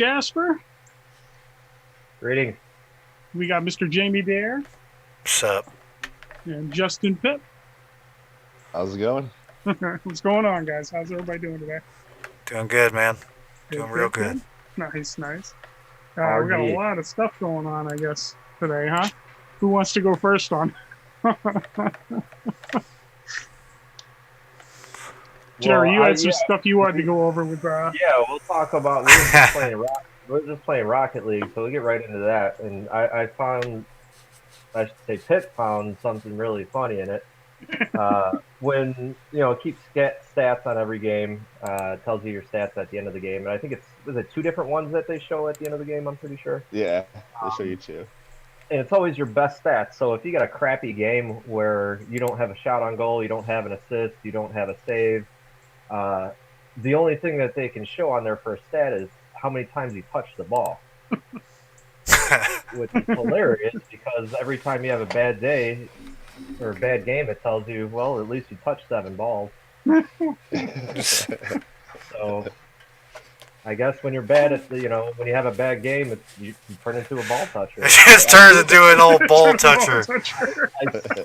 Jasper. Greetings. We got Mr. Jamie Dare What's up? and Justin Pitt. How's it going? What's going on, guys? How's everybody doing today? Doing good, man. Doing Good, real good, good. Nice, nice. We got a RG. lot of stuff going on, I guess, today, huh? Who wants to go first on? Jerry, you had some stuff you wanted to go over with. Yeah, we'll talk about. We're just playing Rocket League, so we'll get right into that. And I found, I should say, Pitt found something really funny in it. When it keeps stats on every game, tells you your stats at the end of the game, and I think was it 2 different ones that they show at the end of the game. I'm pretty sure. Yeah, they show you too. And it's always your best stats. So if you got a crappy game where you don't have a shot on goal, you don't have an assist, you don't have a save, the only thing that they can show on their first stat is how many times you touch the ball. Which is hilarious because every time you have a bad day or a bad game, it tells you, well, at least you touched 7 balls. So I guess when you're bad at when you have a bad game, you turn into a ball toucher. It just turns into an old ball toucher.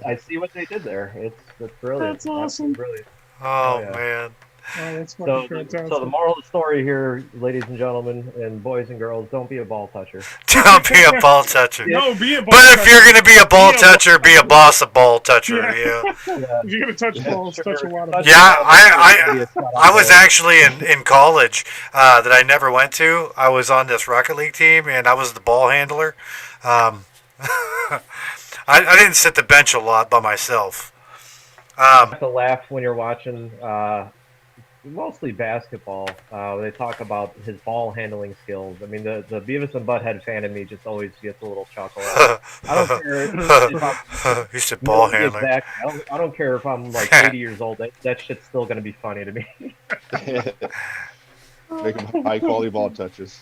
I see what they did there. It's brilliant. That's awesome. Brilliant. Oh, yeah. man. Oh, that's So, fucking fantastic. so the moral of the story here, ladies and gentlemen, and boys and girls, don't be a ball toucher. Don't be a ball toucher. No, be a ball But if toucher. you're going to be a ball toucher, be a boss of ball toucher. Yeah. Yeah. If you're gonna touch balls, touch a lot of Yeah, I was actually in college that I never went to. I was on this Rocket League team, and I was the ball handler. I didn't sit the bench a lot by myself. have to laugh when you're watching mostly basketball. They talk about his ball handling skills. I mean, the Beavis and Butthead fan in me just always gets a little chuckle. I don't care if I'm You said ball really handler. exact. I don't care if I'm like 80 years old. That shit's still gonna be funny to me. Make them high quality ball touches.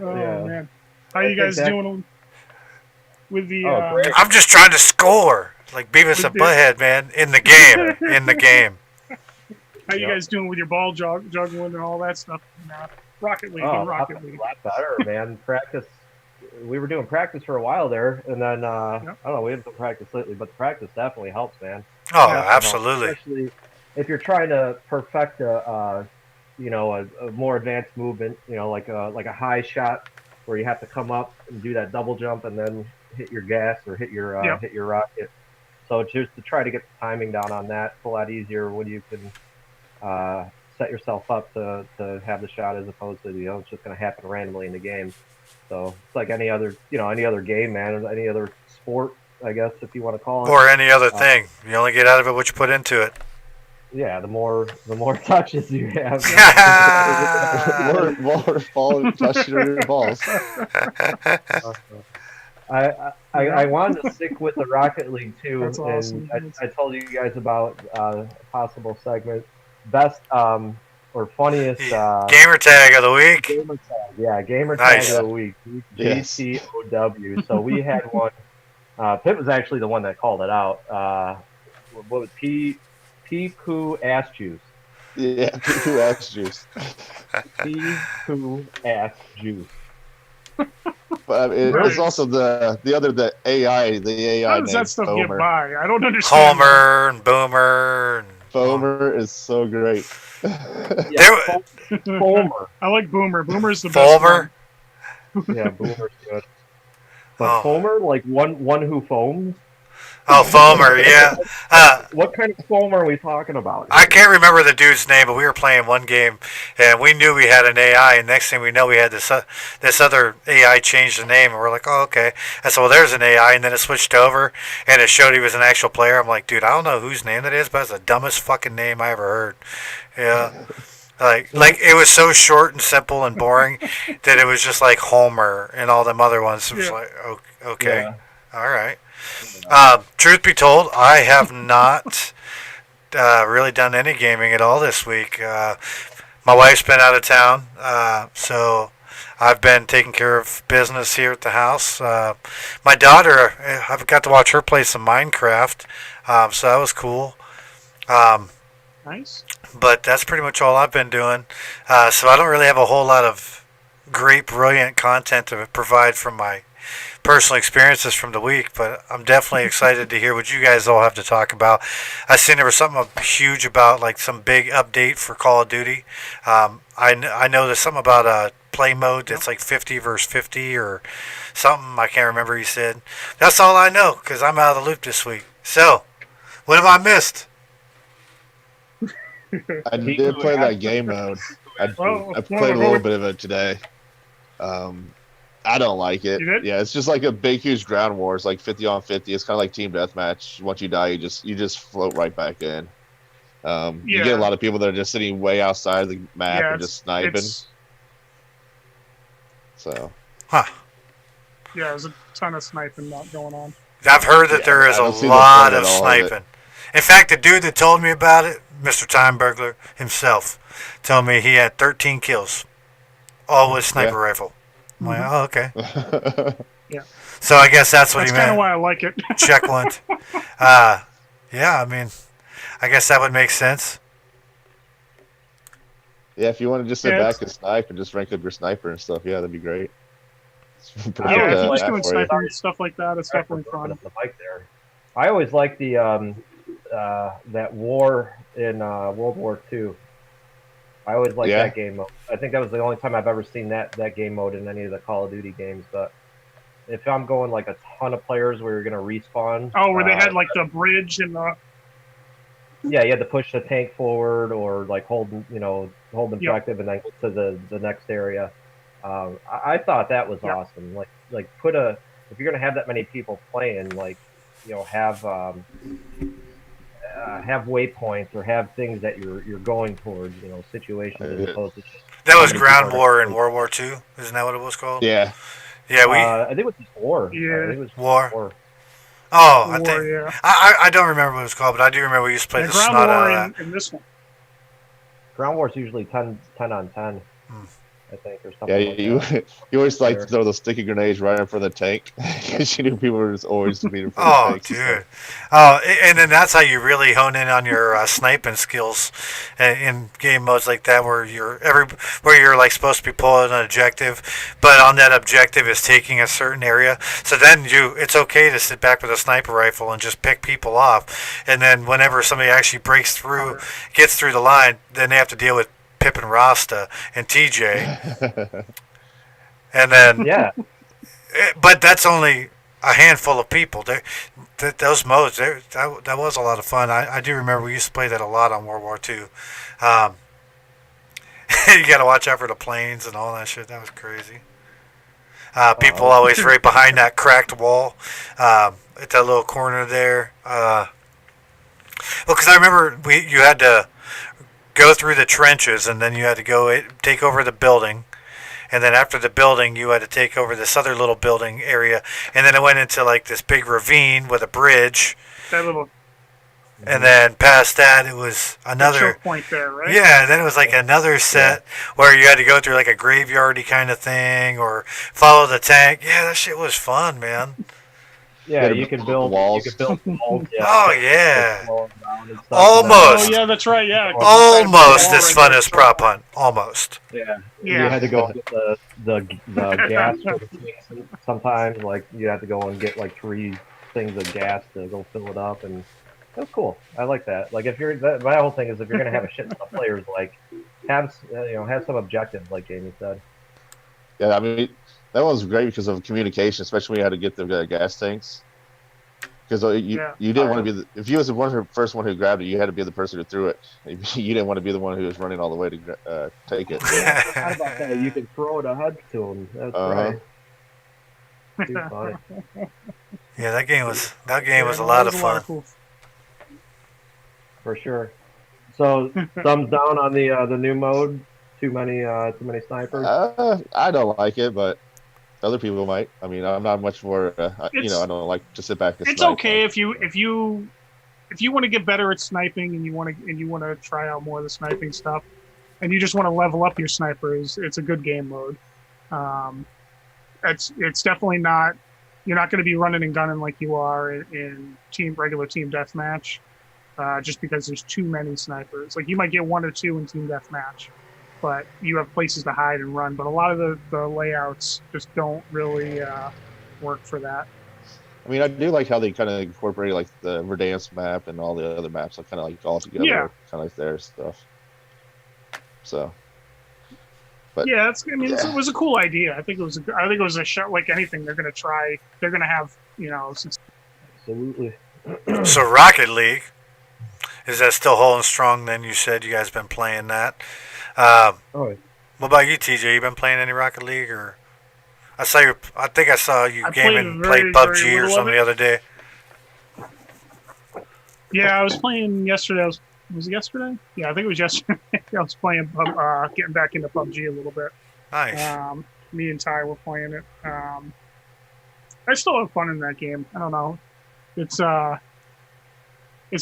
Oh Yeah. man, how I you think guys that- doing with the? Great. I'm just trying to score. Like Beavis and Butthead, man. In the game. In the game. How you Yep. guys doing with your ball juggling and all that stuff? Rocket League, Oh, and Rocket a League. lot better, man. Practice. We were doing practice for a while there, and then I don't know. We haven't done practice lately, but the practice definitely helps, man. Oh, Definitely helps, absolutely. especially if you're trying to perfect a more advanced movement. Like a high shot where you have to come up and do that double jump and then hit your gas or hit your Yep. hit your rocket. So just to try to get the timing down on that, it's a lot easier when you can set yourself up to have the shot as opposed to it's just going to happen randomly in the game. So it's like any other game, man, or any other sport, I guess, if you want to call it. Or any other thing. You only get out of it what you put into it. Yeah, the more touches you have. More ball touching your balls. I wanted to stick with the Rocket League too, That's awesome. and I told you guys about a possible segment, best or funniest Gamer tag of the week. gamer tag. Yeah, gamer Nice. tag of the week, Yes. GTOW. So we had one. Pitt was actually the one that called it out. What was pee poo ass juice? Yeah, who asked juice? Pee poo ass juice. But it was also the AI. The AI How does that named stuff Foamer. get by? I don't understand. Homer and Boomer. And Foamer is so great. Yeah, Foamer. I like Boomer. Boomer's the best. Foamer? Yeah, Boomer's good. But Oh. foamer, like one who foams. Oh, Foamer, yeah. What kind of foam are we talking about? I can't remember the dude's name, but we were playing one game, and we knew we had an AI, and next thing we know, we had this other AI changed the name, and we're like, oh, okay. I said, well, there's an AI, and then it switched over, and it showed he was an actual player. I'm like, dude, I don't know whose name that is, but it's the dumbest fucking name I ever heard. Yeah. Like it was so short and simple and boring that it was just like Homer and all them other ones. It was Yeah. like, okay, Yeah. all right. Truth be told, I have not really done any gaming at all this week. My wife's been out of town, so I've been taking care of business here at the house. My daughter, I've got to watch her play some Minecraft, so that was cool. Nice. But that's pretty much all I've been doing. So I don't really have a whole lot of great, brilliant content to provide from my personal experiences from the week, but I'm definitely excited to hear what you guys all have to talk about. I seen there was something huge about like some big update for Call of Duty. I know there's something about a play mode that's like 50 versus 50 or something. I can't remember. He said that's all I know because I'm out of the loop this week. So, what have I missed? I did play that game mode. I played a little bit of it today. I don't like it. You did? Yeah, it's just like a big, huge ground war. It's like 50 on 50. It's kind of like team deathmatch. Once you die, you just float right back in. You get a lot of people that are just sitting way outside the map and just sniping. So. Huh. Yeah, there's a ton of sniping not going on. I've heard that there is a lot of sniping. In fact, the dude that told me about it, Mr. Time Burglar himself, told me he had 13 kills, all with sniper rifle. I'm like, oh, okay. Yeah. So I guess that's what he meant. That's kind of why I like it. Check one. Yeah, I mean, I guess that would make sense. Yeah, if you want to just sit back and snipe and just rank up your sniper and stuff, yeah, that'd be great. If you're just doing sniping stuff like that, it's definitely fun. The mic there. I always liked the that war in World War II. I always liked that game mode. I think that was the only time I've ever seen that game mode in any of the Call of Duty games. But if I'm going like a ton of players where you're going to respawn. Oh, where they had like the bridge and the. Yeah, you had to push the tank forward or like hold the objective and then go to the next area. I thought that was awesome. Like put if you're going to have that many people playing, like have waypoints or have things that you're going towards, situations as opposed to just. That was ground war in World War II. Isn't that what it was called? Yeah. Yeah, I think it was just war. Yeah. I think it was war. Oh, war, I think yeah. I don't remember what it was called, but I do remember we used to play the ground snot war out of that. in this one. Ground war is usually 10 on 10. I think, or something. Yeah, like you that. you always like to throw those sticky grenades right in front of the tank because you knew people were just always being in front Oh, of the tanks. dude. Oh, and then that's how you really hone in on your sniping skills in game modes like that, where you're like supposed to be pulling an objective, but on that objective is taking a certain area. So then it's okay to sit back with a sniper rifle and just pick people off, and then whenever somebody actually breaks through, gets through the line, then they have to deal with Pip and Rasta and TJ, and then but that's only a handful of people. Those modes, that was a lot of fun. I do remember we used to play that a lot on World War II. You got to watch out for the planes and all that shit. That was crazy. People always right behind that cracked wall at that little corner there. Well, because I remember you had to go through the trenches, and then you had to go take over the building, and then after the building you had to take over this other little building area, and then it went into like this big ravine with a bridge, and then past that it was another point there, right? Yeah, then it was like another set where you had to go through like a graveyardy kind of thing or follow the tank. Yeah, that shit was fun, man. Yeah, you can build walls. Walls, yeah. Oh yeah. Almost. Oh yeah, that's right. Yeah. Almost as fun as prop hunt. Almost. Yeah. You had to go get the gas. Sometimes, like you had to go and get like 3 things of gas to go fill it up, and that's cool. I like that. Like if my whole thing is if you're gonna have a shit ton of players, like have some objectives, like Jamie said. Yeah, I mean. That one was great because of communication, especially when you had to get the gas tanks. Because you didn't want to be if you was the first one who grabbed it, you had to be the person who threw it. You didn't want to be the one who was running all the way to take it. Yeah, I forgot about that. You could throw the HUD to them. That's right. Too funny. Yeah, that game was a lot of fun. For sure. So thumbs down on the new mode. Too many snipers. I don't like it, but other people might. I mean, I'm not much more. I don't like to sit back and. It's snipe, okay if you want to get better at sniping and you want to try out more of the sniping stuff, and you just want to level up your snipers. It's a good game mode. It's definitely not. You're not going to be running and gunning like you are in regular team deathmatch, just because there's too many snipers. Like you might get 1 or 2 in team deathmatch, but you have places to hide and run. But a lot of the layouts just don't really work for that. I mean, I do like how they kind of incorporated like the Verdansk map and all the other maps, like kind of like all together, Yeah. kind of like their stuff. So, but yeah, it was a cool idea. I think it was a shot like anything. They're gonna try. They're gonna have since Absolutely. So Rocket League, is that still holding strong? Then you said you guys been playing that. Oh, What about you, TJ? You been playing any Rocket League, or I think I saw you I gaming, played played very PUBG or little of something it. the other day. Yeah, I was playing yesterday. Was it yesterday? Yeah, I think it was yesterday. I was playing, getting back into PUBG a little bit. Nice. Me and Ty were playing it. I still have fun in that game. I don't know. It's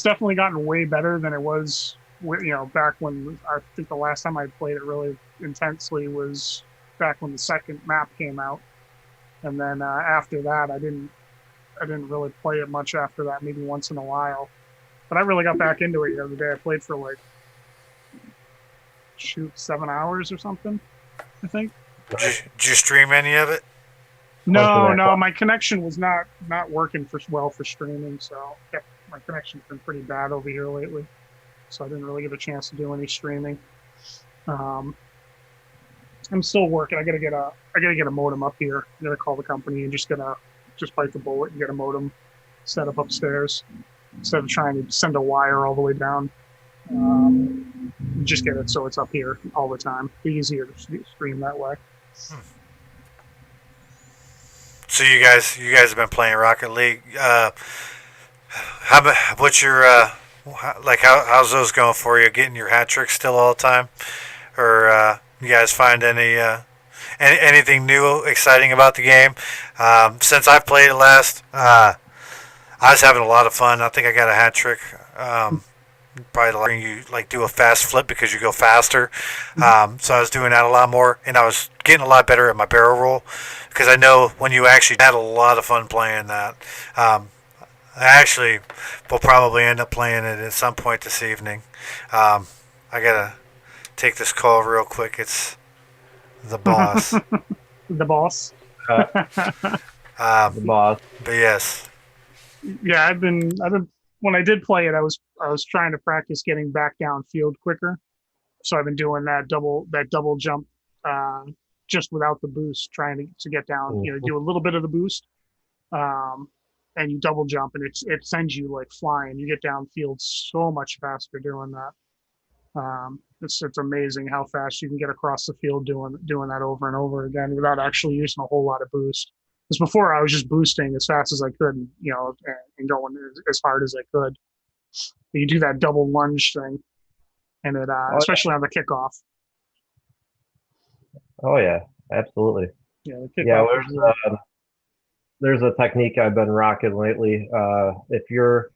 definitely gotten way better than it was. Back when I think the last time I played it really intensely was back when the second map came out, and then after that, I didn't really play it much after that. Maybe once in a while. But I really got back into it the other day. I played for like 7 hours or something, I think. Did you stream any of it? No, my connection was not working for streaming, so my connection's been pretty bad over here lately. So I didn't really get a chance to do any streaming. I'm still working. I gotta get a modem up here. I gotta call the company and just bite the bullet and get a modem set up upstairs instead of trying to send a wire all the way down. Just get it so it's up here all the time. Be easier to stream that way. So you guys have been playing Rocket League. What's your how's those going for you? Getting your hat trick still all the time, or you guys find anything new, exciting about the game? Since I played it last, I was having a lot of fun. I think I got a hat trick. Probably letting you do a fast flip because you go faster. So I was doing that a lot more, and I was getting a lot better at my barrel roll because I know when you actually had a lot of fun playing that. I actually will probably end up playing it at some point this evening. I gotta take this call real quick. It's the boss. The boss. the boss. But yes. Yeah, I've been when I did play it, I was trying to practice getting back downfield quicker. So I've been doing that double jump just without the boost, trying to get down. Do a little bit of the boost, and you double jump, and it sends you like flying. You get downfield so much faster doing that. It's amazing how fast you can get across the field doing that over and over again without actually using a whole lot of boost. Because before I was just boosting as fast as I could, and going as hard as I could. You do that double lunge thing, and it especially on the kickoff. Oh yeah, absolutely. Yeah, there's a technique I've been rocking lately. If you're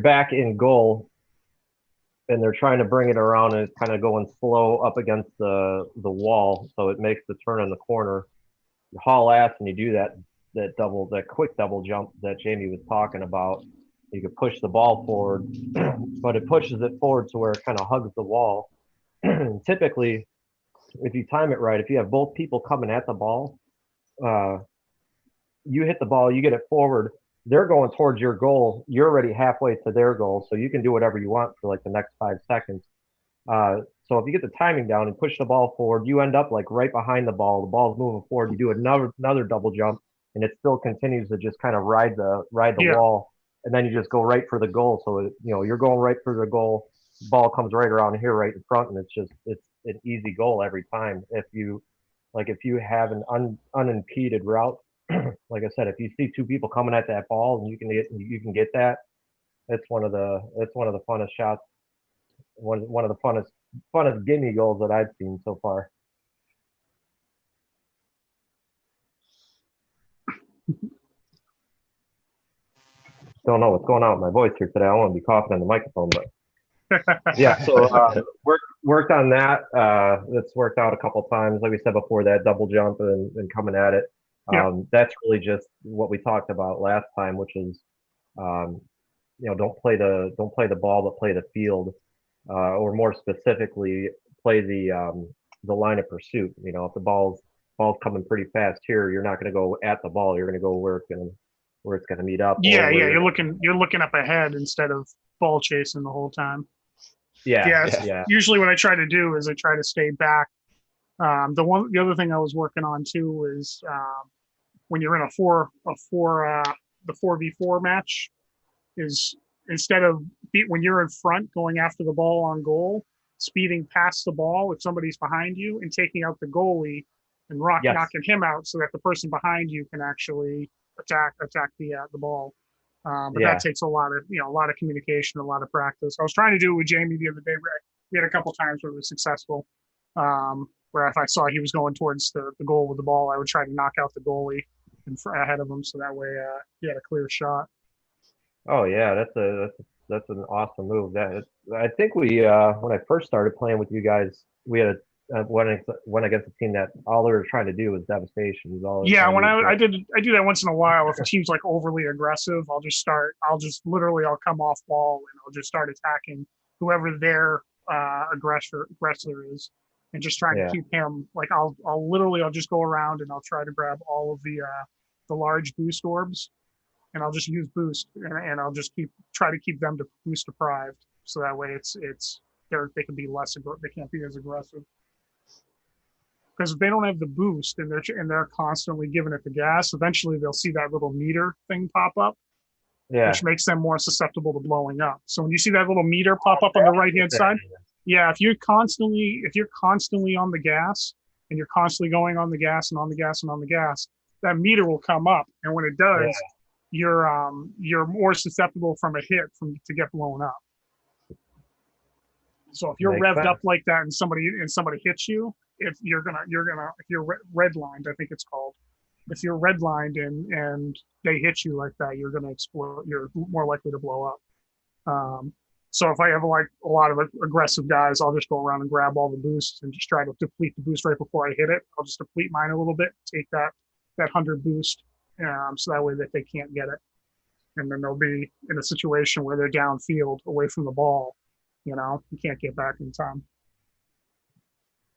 back in goal and they're trying to bring it around and it's kind of going slow up against the wall, so it makes the turn in the corner. You haul ass and you do that quick double jump that Jamie was talking about. You could push the ball forward, but it pushes it forward to where it kind of hugs the wall. Typically, if you time it right, if you have both people coming at the ball, you hit the ball, you get it forward, they're going towards your goal, you're already halfway to their goal, so you can do whatever you want for like the next 5 seconds. So if you get the timing down and push the ball forward, you end up like right behind the ball's moving forward, you do another double jump, and it still continues to just kind of ride the wall, and then you just go right for the goal. So you're going right for the goal, ball comes right around here right in front, and it's an easy goal every time. If you have an unimpeded route, like I said, if you see 2 people coming at that ball and you can get that, it's one of the funnest shots, one of the funnest gimme goals that I've seen so far. Don't know what's going on with my voice here today. I don't want to be coughing on the microphone, but yeah. So worked on that. That's worked out a couple times. Like we said before, that double jump and coming at it. That's really just what we talked about last time, which is don't play the ball, but play the field, or more specifically, play the line of pursuit. You know, if the ball's coming pretty fast here, you're not going to go at the ball. You're going to go where it's going to meet up. Yeah, yeah. You're looking up ahead instead of ball chasing the whole time. Yeah. Usually, what I try to do is I try to stay back. The other thing I was working on too is when you're in the 4v4 match, is instead of when you're in front going after the ball on goal, speeding past the ball if somebody's behind you and taking out the goalie and knocking him out so that the person behind you can actually attack the ball. But that takes a lot of communication, a lot of practice. I was trying to do it with Jamie the other day. We had a couple times where it was successful. Where if I saw he was going towards the goal with the ball, I would try to knock out the goalie ahead of him, so that way he had a clear shot. Oh yeah, that's an awesome move. That I think we when I first started playing with you guys, we had went against a team that all they were trying to do was devastation. Yeah, when I do that once in a while. If a team's like overly aggressive, I'll come off ball and I'll just start attacking whoever their aggressor is, and just trying to keep him. Like I'll just go around and I'll try to grab all of the large boost orbs, and I'll just use boost and I'll just try to keep them to boost deprived, so that way they can be they can't be as aggressive. Because if they don't have the boost and they're constantly giving it the gas, eventually they'll see that little meter thing pop up, which makes them more susceptible to blowing up. So when you see that little meter pop up on the right hand side, if you're constantly on the gas and you're constantly going on the gas and on the gas and on the gas, that meter will come up, and when it does, you're more susceptible from a hit to get blown up. So if you're revved up like that and somebody hits you, if you're redlined, I think it's called. If you're redlined and they hit you like that, you're gonna explode. You're more likely to blow up. So if I have like a lot of aggressive guys, I'll just go around and grab all the boosts and just try to deplete the boost right before I hit it. I'll just deplete mine a little bit, take that 100 boost, so that way that they can't get it, and then they'll be in a situation where they're downfield away from the ball. You can't get back in time.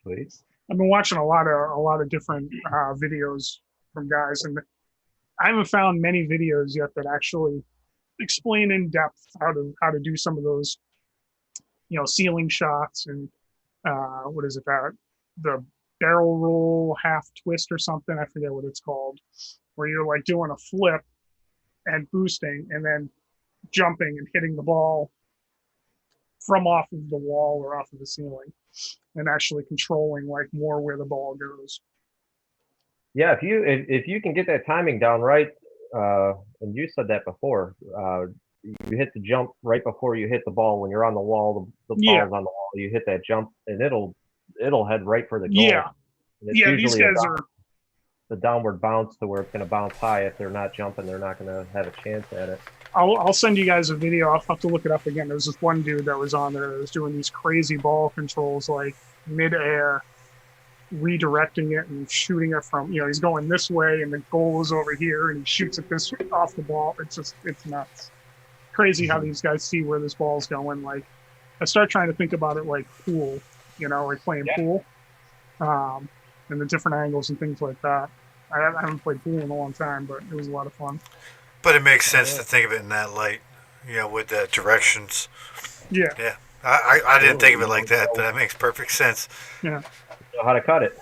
Please. I've been watching a lot of different videos from guys, and I haven't found many videos yet that actually explain in depth how to do some of those, ceiling shots and what is it, the barrel roll half twist or something. I forget what it's called, where you're like doing a flip and boosting and then jumping and hitting the ball from off of the wall or off of the ceiling, and actually controlling like more where the ball goes. Yeah, if you can get that timing down right, and you said that before, you hit the jump right before you hit the ball. When you're on the wall, the ball's on the wall. You hit that jump, and it'll head right for the goal. Yeah, these guys are the downward bounce to where it's going to bounce high. If they're not jumping, they're not going to have a chance at it. I'll send you guys a video. I'll have to look it up again. There's this one dude that was on there that was doing these crazy ball controls, like mid-air, redirecting it and shooting it from, he's going this way and the goal is over here and he shoots it this off the ball. It's nuts. Crazy how these guys see where this ball's going. Like, I start trying to think about it like pool, like playing pool, and the different angles and things like that. I haven't played pool in a long time, but it was a lot of fun. But it makes sense to think of it in that light, with the directions. Yeah. Yeah. I didn't think of it like that, but that makes perfect sense. Yeah. You know how to cut it.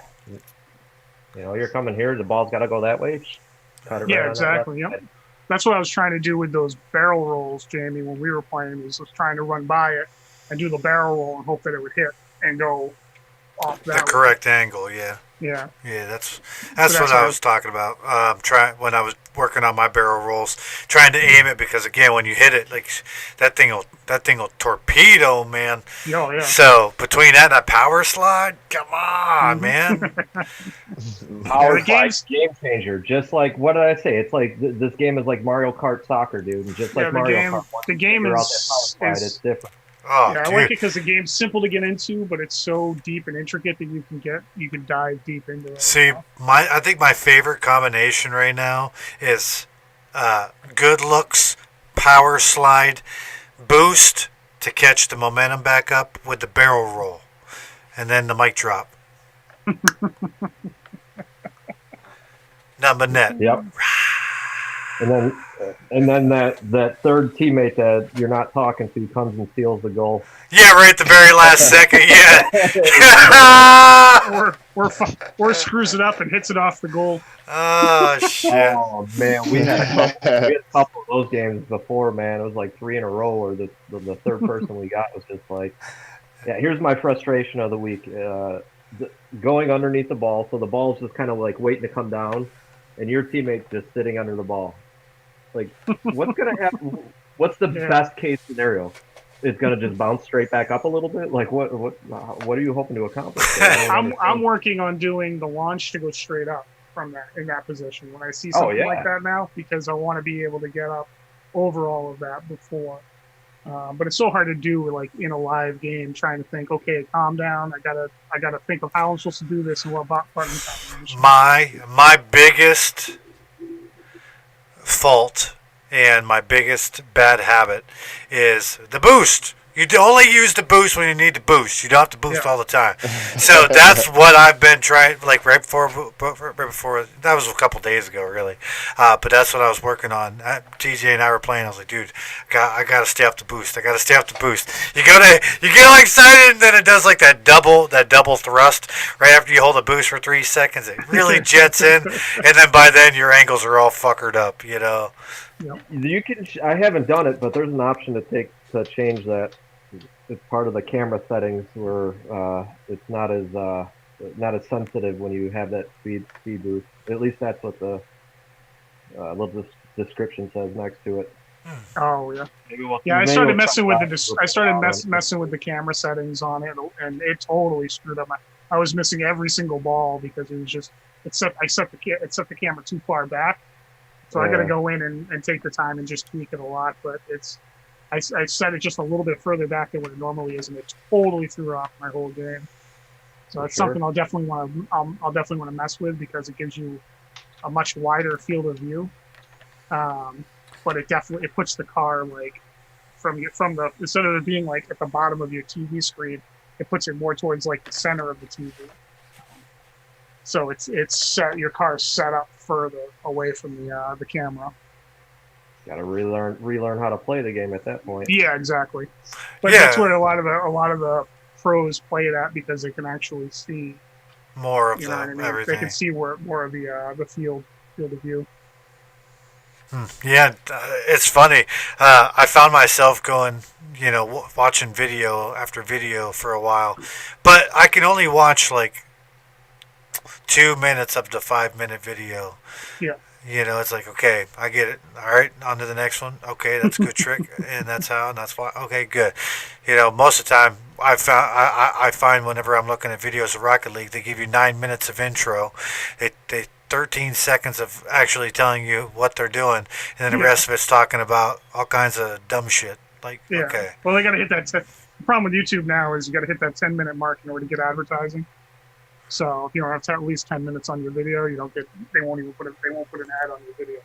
You're coming here, the ball's got to go that way. Cut it right exactly. Yep. That's what I was trying to do with those barrel rolls, Jamie, when we were playing. Was trying to run by it and do the barrel roll and hope that it would hit and go off that the correct angle, yeah. Yeah. Yeah, that's what I was talking about. When I was working on my barrel rolls, trying to aim it, because again, when you hit it, like that thing will torpedo, man. Oh, yeah. So between that and a power slide, come on, man. Power slide, game changer. Just like, what did I say? It's like this game is like Mario Kart Soccer, dude. And just like Mario Kart, the game it's different. Oh, I like it because the game's simple to get into, but it's so deep and intricate that you can dive deep into it. See, I think my favorite combination right now is good looks, power slide, boost to catch the momentum back up with the barrel roll. and then the mic drop. Number net. Yep. And then that third teammate that you're not talking to comes and steals the goal. Yeah, right at the very last second. Yeah. or screws it up and hits it off the goal. Oh shit. Oh man, we had a couple of those games before, man. It was like 3 in a row where the third person we got was just like, yeah, here's my frustration of the week. Going underneath the ball, so the ball's just kind of like waiting to come down, and your teammate's just sitting under the ball. Like, what's gonna happen? What's the best case scenario? It's gonna just bounce straight back up a little bit. Like, what are you hoping to accomplish? I'm working on doing the launch to go straight up from that position when I see something like that now, because I want to be able to get up over all of that before. But it's so hard to do, like in a live game, trying to think, okay, calm down. I gotta think of how I'm supposed to do this and what button combination. My biggest fault and my biggest bad habit is the boost. You only use the boost when you need to boost. You don't have to boost all the time. So that's what I've been trying, like right before that was a couple days ago, really. But that's what I was working on. TJ and I were playing. I was like, dude, I gotta stay up the boost. I gotta stay up the boost. You get all excited, and then it does like that double thrust right after you hold the boost for 3 seconds. It really jets in, and then by then your angles are all fuckered up. You know. You can. I haven't done it, but there's an option to change that. It's part of the camera settings where it's not as sensitive when you have that speed boost. At least that's what the little description says next to it. Oh yeah. I started messing with messing with the camera settings on it, and it totally screwed up. I was missing every single ball because it was just I set the camera too far back, so I got to go in and take the time and just tweak it a lot. But I set it just a little bit further back than what it normally is, and it totally threw off my whole game. So it's something I'll definitely want to mess with, because it gives you a much wider field of view. But it puts the car like from the, instead of it being like at the bottom of your TV screen, it puts it more towards like the center of the TV. So it's set, your car's set up further away from the camera. Got to relearn how to play the game at that point. Yeah, exactly. But that's where a lot of the pros play it at, because they can actually see more of everything. They can see more of the field of view. Yeah, it's funny. I found myself going, watching video after video for a while, but I can only watch like 2 minutes of the 5-minute video. Yeah. It's like, okay, I get it. All right, on to the next one. Okay, that's a good trick, and that's why. Okay, good. Most of the time, I find whenever I'm looking at videos of Rocket League, they give you 9 minutes of intro. They 13 seconds of actually telling you what they're doing, and then the rest of it's talking about all kinds of dumb shit. Like, okay. Well, they got to hit that. The problem with YouTube now is you got to hit that 10-minute mark in order to get advertising. So if you don't have at least 10 minutes on your video, you don't get. They won't put an ad on your video.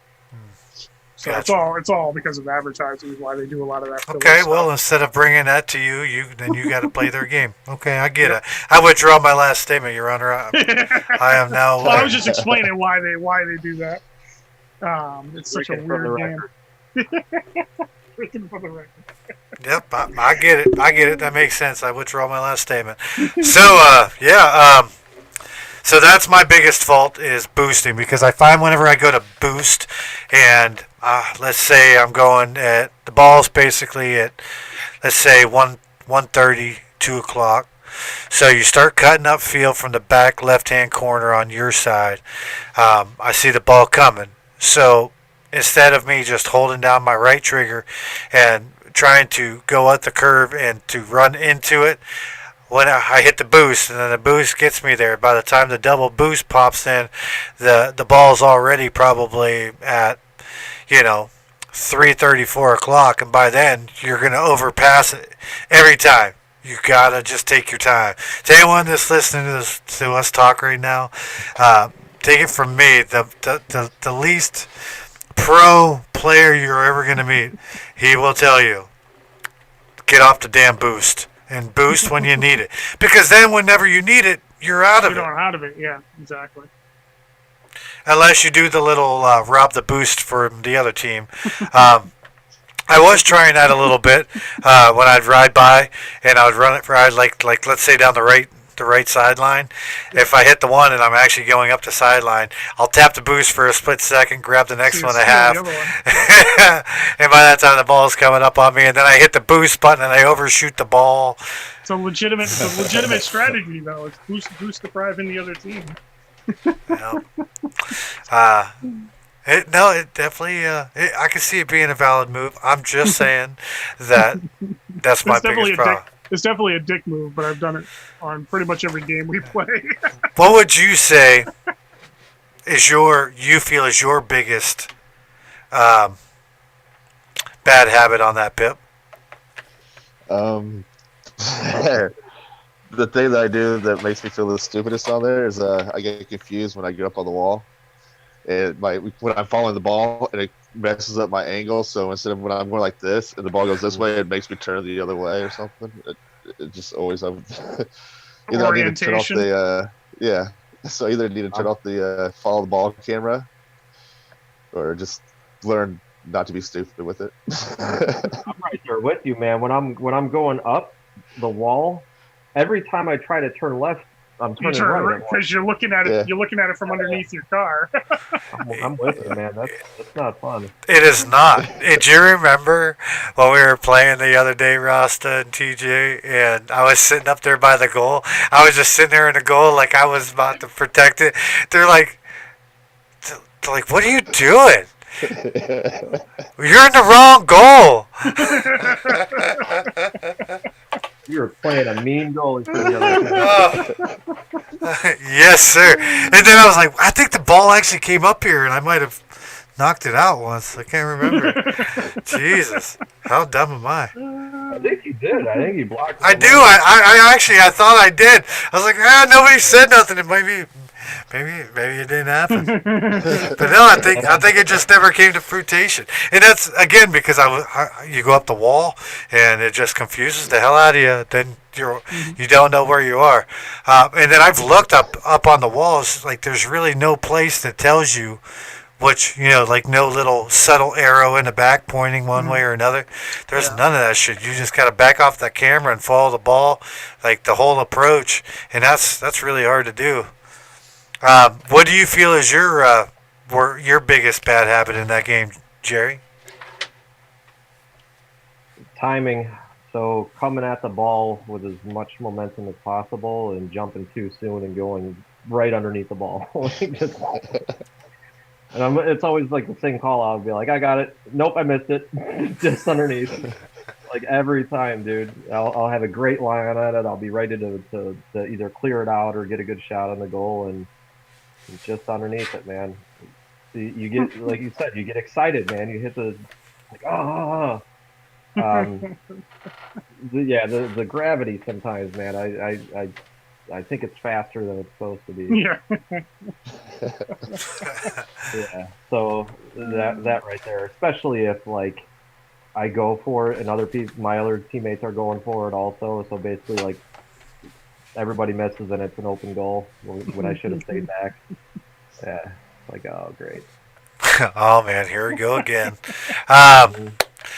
So gotcha. it's all because of advertising is why they do a lot of that. Okay, well, instead of bringing that to you got to play their game. Okay, I get it. I withdraw my last statement, Your Honor. I am now. Well, I was just explaining why they do that. It's such a weird game. Yep, I get it. That makes sense. I withdraw my last statement. So, so that's my biggest fault is boosting, because I find whenever I go to boost and let's say I'm going at the ball's basically at, let's say 1:30, 2 o'clock. So you start cutting up field from the back left-hand corner on your side. I see the ball coming. So instead of me just holding down my right trigger and trying to go up the curve and to run into it, when I hit the boost, and then the boost gets me there. By the time the double boost pops in, the ball's already probably at, 3:30, 4 o'clock, and by then you're going to overpass it every time. You got to just take your time. To anyone that's listening to us talk right now, take it from me, the least pro player you're ever going to meet, he will tell you, get off the damn boost. and boost when you need it. Because then whenever you need it, you're out of You're it. not out of it. Yeah, exactly. Unless you do the little rob the boost from the other team. I was trying that a little bit when I'd ride by and I would ride like let's say down the right sideline. If I hit the one and I'm actually going up the sideline, I'll tap the boost for a split second, grab the next So one you I steal have, the other one. and by that time the ball's coming up on me, and then I hit the boost button and I overshoot the ball. It's a legitimate strategy, though. It's boost depriving the other team. Yep. It definitely. I can see it being a valid move. I'm just saying that's my biggest problem. It's definitely a dick move, but I've done it on pretty much every game we play. What would you say is your biggest bad habit on that, Pip? The thing that I do that makes me feel the stupidest on there is I get confused when I get up on the wall. And when I'm following the ball and it messes up my angle, so instead of when I'm going like this and the ball goes this way, it makes me turn the other way or something. It just always either I need to turn off the so either need to turn off the follow the ball camera or just learn not to be stupid with it. I'm right there with you, man. When I'm going up the wall, every time I try to turn left, I'm turning right because you're looking at it. Yeah. You're looking at it from underneath your car. I'm with you, man. That's not fun. It is not. Do you remember when we were playing the other day, Rasta and TJ, and I was sitting up there by the goal? I was just sitting there in the goal like I was about to protect it. They're like, what are you doing? You're in the wrong goal. You were playing a mean goalie for the other team. Yes, sir. And then I was like, I think the ball actually came up here, and I might have knocked it out once. I can't remember. Jesus, how dumb am I? I think you did. I think you blocked it. I do. I thought I did. I was like, nobody said nothing. It might be. Maybe it didn't happen, but no, I think it just never came to fruition, and that's again because you go up the wall and it just confuses the hell out of you. Then you don't know where you are, and then I've looked up on the walls, like there's really no place that tells you which like no little subtle arrow in the back pointing one way or another. There's none of that shit. You just gotta back off that camera and follow the ball, like the whole approach, and that's really hard to do. What do you feel is your biggest bad habit in that game, Jerry? Timing. So coming at the ball with as much momentum as possible and jumping too soon and going right underneath the ball. It's always like the same call. I'll be like, I got it. Nope, I missed it. Just underneath. Like every time, dude. I'll have a great line on it. I'll be ready to either clear it out or get a good shot on the goal, and it's just underneath it, man. You get, like you said, you get excited, man. You hit the, like, the gravity sometimes, man. I think it's faster than it's supposed to be. Yeah. Yeah. So that right there, especially if like I go for it and my other teammates are going for it also. So basically, like, everybody misses and it's an open goal when I should have stayed back. Yeah, like, oh, great. Oh man, here we go again.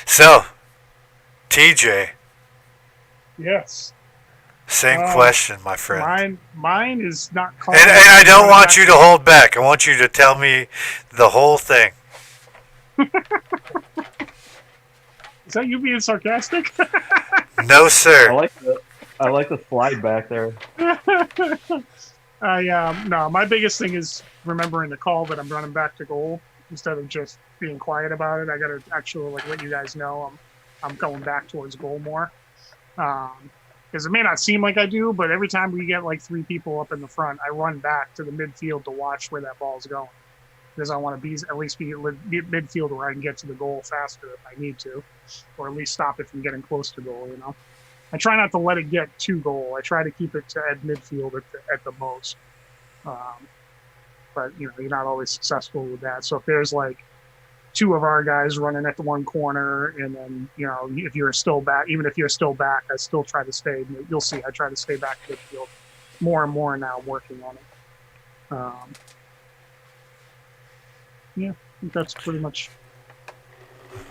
So, TJ. Yes. Same question, my friend. Mine is not called. And I don't want you to hold back. I want you to tell me the whole thing. Is that you being sarcastic? No, sir. I like the slide back there. No, my biggest thing is remembering the call that I'm running back to goal instead of just being quiet about it. I got to actually let you guys know I'm going back towards goal more. Because it may not seem like I do, but every time we get like 3 people up in the front, I run back to the midfield to watch where that ball's going. Because I want to at least be midfield where I can get to the goal faster if I need to, or at least stop it from getting close to goal, I try not to let it get to goal. I try to keep it at midfield at the most. But you're not always successful with that. So if there's like two of our guys running at the one corner, and then if you're still back, even if you're still back, I still try to stay. You'll see, I try to stay back to the field more and more now, working on it. Yeah, I think that's pretty much.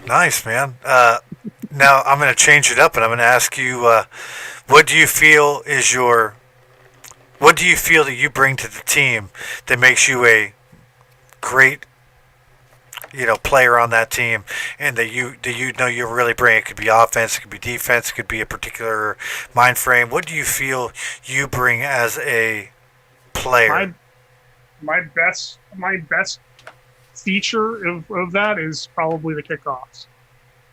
Nice, man. Now I'm going to change it up, and I'm going to ask you, what do you feel that you bring to the team that makes you a great, player on that team, and that you really bring? It could be offense, it could be defense, it could be a particular mind frame. What do you feel you bring as a player? My best feature of that is probably the kickoffs.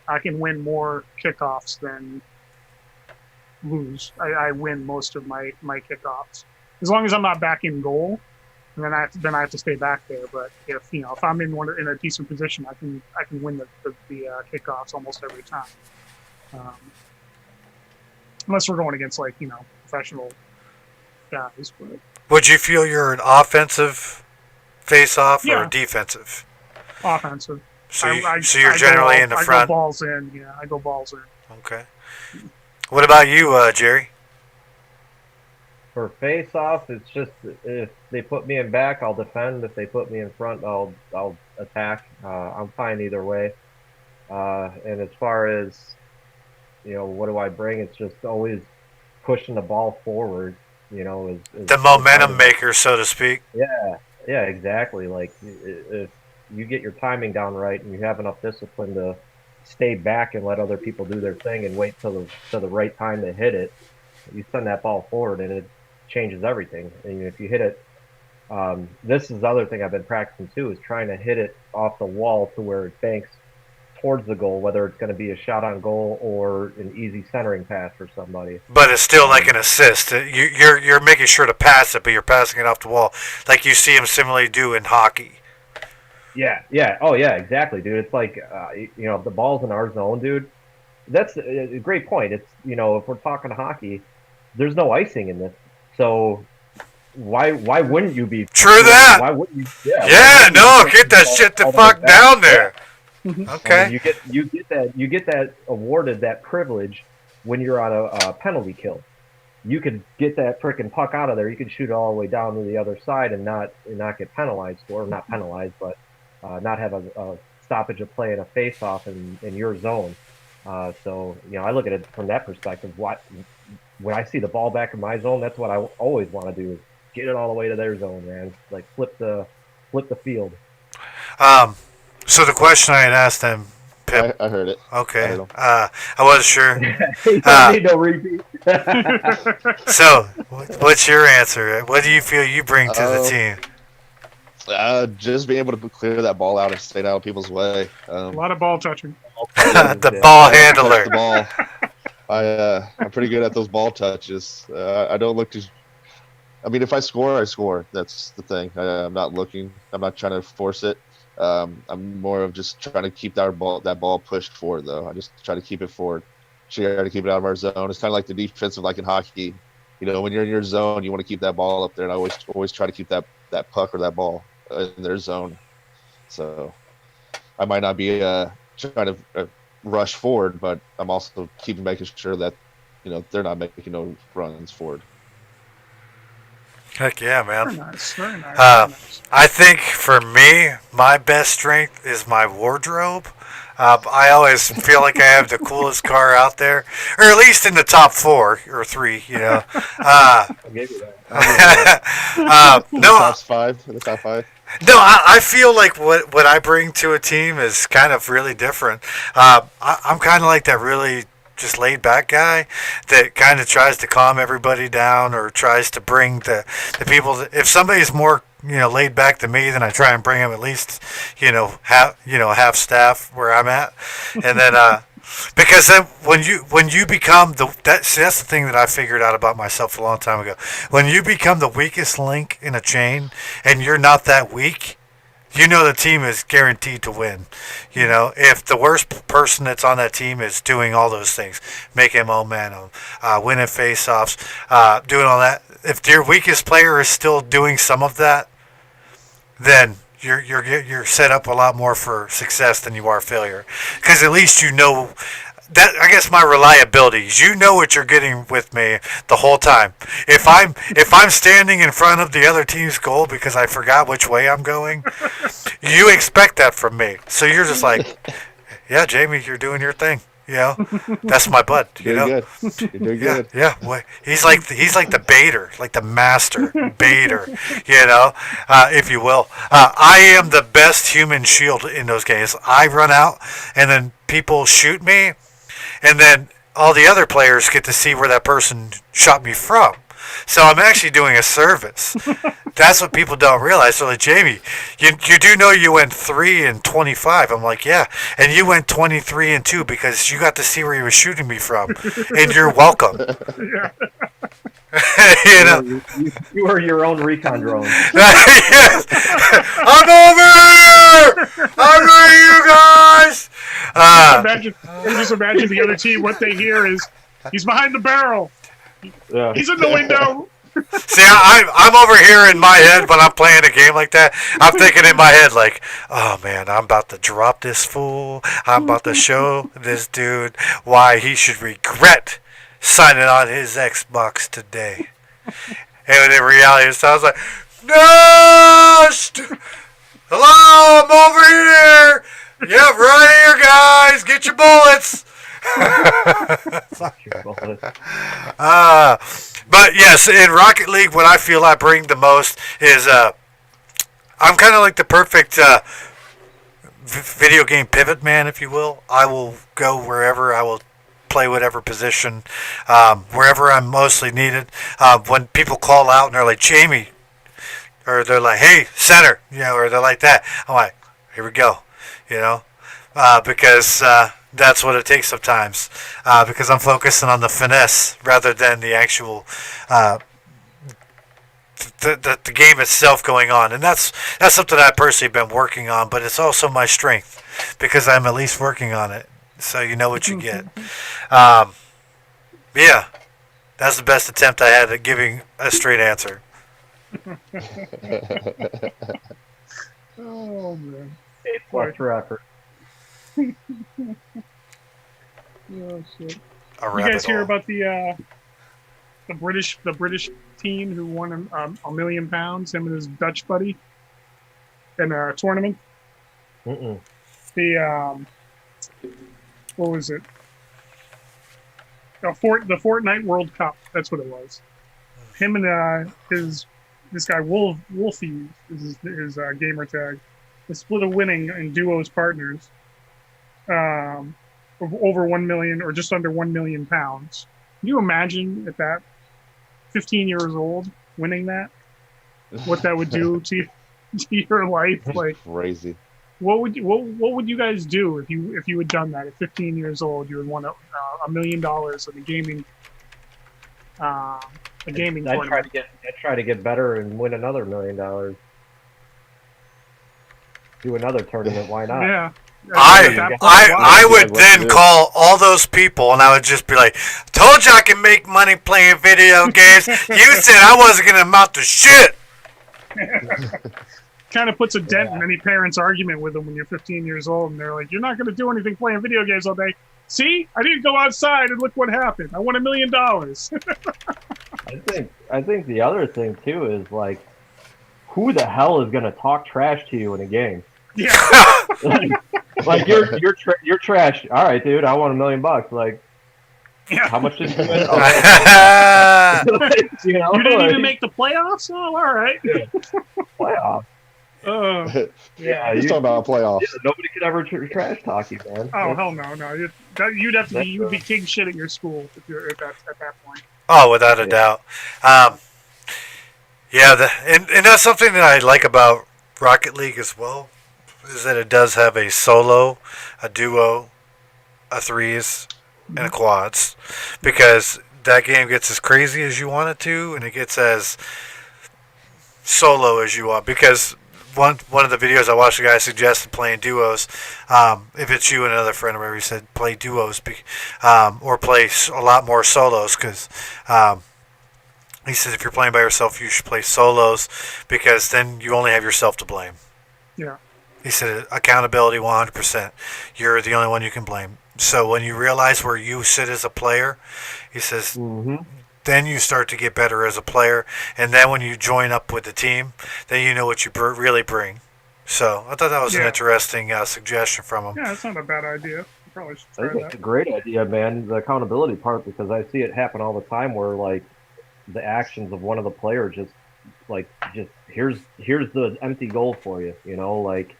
I can win more kickoffs than lose. I win most of my kickoffs as long as I'm not back in goal. And then I have to stay back there. But if I'm in a decent position, I can win the kickoffs almost every time. Unless we're going against professional guys. But Would you feel you're an offensive face-off or Yeah. defensive? offensive. So you're generally in the front. I go balls in. Yeah, I go balls in. Okay. What about you, Jerry? For face off, it's just if they put me in back, I'll defend. If they put me in front, I'll attack. I'm fine either way. And as far as what do I bring? It's just always pushing the ball forward. The momentum maker, so to speak. Yeah, exactly. Like if you get your timing down right and you have enough discipline to stay back and let other people do their thing and wait till the right time to hit it, you send that ball forward and it changes everything. And if you hit it, this is the other thing I've been practicing too, is trying to hit it off the wall to where it banks towards the goal, whether it's going to be a shot on goal or an easy centering pass for somebody. But it's still like an assist. You're making sure to pass it, but you're passing it off the wall, like you see him similarly do in hockey. Yeah. Oh, yeah, exactly, dude. It's like, if the ball's in our zone, dude, that's a great point. It's, if we're talking hockey, there's no icing in this. So why wouldn't you be? True that. Why wouldn't you? Get that shit the fuck down there. Okay. You get that awarded that privilege when you're on a penalty kill. You could get that frickin' puck out of there. You could shoot it all the way down to the other side and not get penalized for, not penalized, but not have a stoppage of play in a face-off in your zone. So I look at it from that perspective. When I see the ball back in my zone, that's what I always want to do, is get it all the way to their zone, man. Like flip the field. So the question I had asked them, Pip. I heard it. Okay. I wasn't sure. You don't need no repeat. So, what's your answer? What do you feel you bring to the team? Just being able to clear that ball out and stay out of people's way. A lot of ball touching. The ball handler. The ball. I'm pretty good at those ball touches. I don't look to. I mean, if I score, I score. That's the thing. I'm not looking. I'm not trying to force it. I'm more of just trying to keep that ball pushed forward, though. I just try to keep it forward. Try to keep it out of our zone. It's kind of like the defensive, like in hockey. When you're in your zone, you want to keep that ball up there, and I always try to keep that puck or that ball in their zone. So I might not be trying to rush forward, but I'm also making sure that they're not making no runs forward. Heck yeah, man. Very nice. Very nice. I think for me, my best strength is my wardrobe. I always feel like I have the coolest car out there, or at least in the top 4 or 3. I gave you that. No, The top five. No, I feel like what I bring to a team is kind of really different. I'm kind of like that really just laid back guy that kind of tries to calm everybody down, or tries to bring the people. If somebody's more laid back than me, then I try and bring them at least half staff where I'm at, and then because then when you become that's the thing that I figured out about myself a long time ago. When you become the weakest link in a chain, and you're not that weak, the team is guaranteed to win. If the worst person that's on that team is doing all those things, making momentum, winning face-offs, doing all that, if your weakest player is still doing some of that, then you're set up a lot more for success than you are failure, because at least you know that. I guess my reliability is you know what you're getting with me the whole time. If I'm standing in front of the other team's goal because I forgot which way I'm going, you expect that from me. So you're just like, yeah, Jamie, you're doing your thing. You know, that's my bud. You know, Good. You're doing good. yeah. Well, he's like the baiter, like the master baiter. You know, if you will. I am the best human shield in those games. I run out, and then people shoot me, and then all the other players get to see where that person shot me from. So I'm actually doing a service. That's what people don't realize. They're like, Jamie, you do know you went 3 and 25. I'm like, yeah, and you went 23 and 2 because you got to see where he was shooting me from, and you're welcome. Yeah. You know, You are your own recon drone. yes. I'm over here. I'm over you guys. Just imagine the other team. What they hear is he's behind the barrel. Yeah. He's in the window. See, I'm over here in my head when I'm playing a game like that. I'm thinking in my head like, oh man, I'm about to drop this fool. I'm about to show this dude why he should regret signing on his Xbox today. And in reality, so I was like, no! Hello, I'm over here. Yep, right here, guys. Get your bullets. Fuck your bullet. But yes, in Rocket League, what I feel I bring the most is I'm kind of like the perfect video game pivot man, if you will. I will go wherever. I will play whatever position, wherever I'm mostly needed. When people call out and they're like, Jamie, or they're like, hey, center, you know, or they're like that, I'm like, here we go, you know, because that's what it takes sometimes, because I'm focusing on the finesse rather than the actual the game itself going on, and that's something I've personally been working on. But it's also my strength because I'm at least working on it. So you know what you get. Yeah, that's the best attempt I had at giving a straight answer. Oh man. A+ for effort. Oh shit. A You rabbit guys hear hole. about the British team who won £1 million? Him and his Dutch buddy in a tournament. Mm-mm. The what was it? The Fortnite World Cup. That's what it was. Him and this guy Wolfie is his gamer tag. The split a winning in duos partners. Of over 1 million or just under 1 million pounds. Can you imagine at that 15 years old winning that? What that would do to your life? Like, Crazy. what would you guys do if you had done that at 15 years old? You would won $1 million in a gaming I'd tournament. try to get better and win another $1 million. Do another tournament. Why not? Yeah. I would then call all those people and I would just be like, told you I can make money playing video games. You said I wasn't going to amount to shit. Kind of puts a dent in any parent's argument with them when you're 15 years old and they're like, you're not going to do anything playing video games all day. See, I didn't go outside and look what happened. I won $1 million. I think the other thing too is like, who the hell is gonna talk trash to you in a game? Yeah. Like you're trash. All right, dude. I want $1 million. Like, Yeah. how much did you win? You know, You didn't like, even make the playoffs? Oh, all right. playoffs. Yeah. He's talking about playoffs. Yeah, nobody could ever trash talk you, man. Oh, hell no, no. You'd have to be, you would be king shit at your school if you're at that point. Oh, without a doubt. Yeah, and that's something that I like about Rocket League as well, is that it does have a solo, a duo, a threes, and a quads, because that game gets as crazy as you want it to, and it gets as solo as you want. Because one of the videos I watched, the guy suggested playing duos. If it's you and another friend or whatever, he said play duos, or play a lot more solos, because he says if you're playing by yourself, you should play solos, because then you only have yourself to blame. Yeah. He said accountability 100%. You're the only one you can blame. So when you realize where you sit as a player, he says, then you start to get better as a player. And then when you join up with the team, then you know what you really bring. So I thought that was an interesting suggestion from him. Yeah, that's not a bad idea. Probably should I try think that. it's a great idea, man. The accountability part, because I see it happen all the time where like the actions of one of the players just here's the empty goal for you, like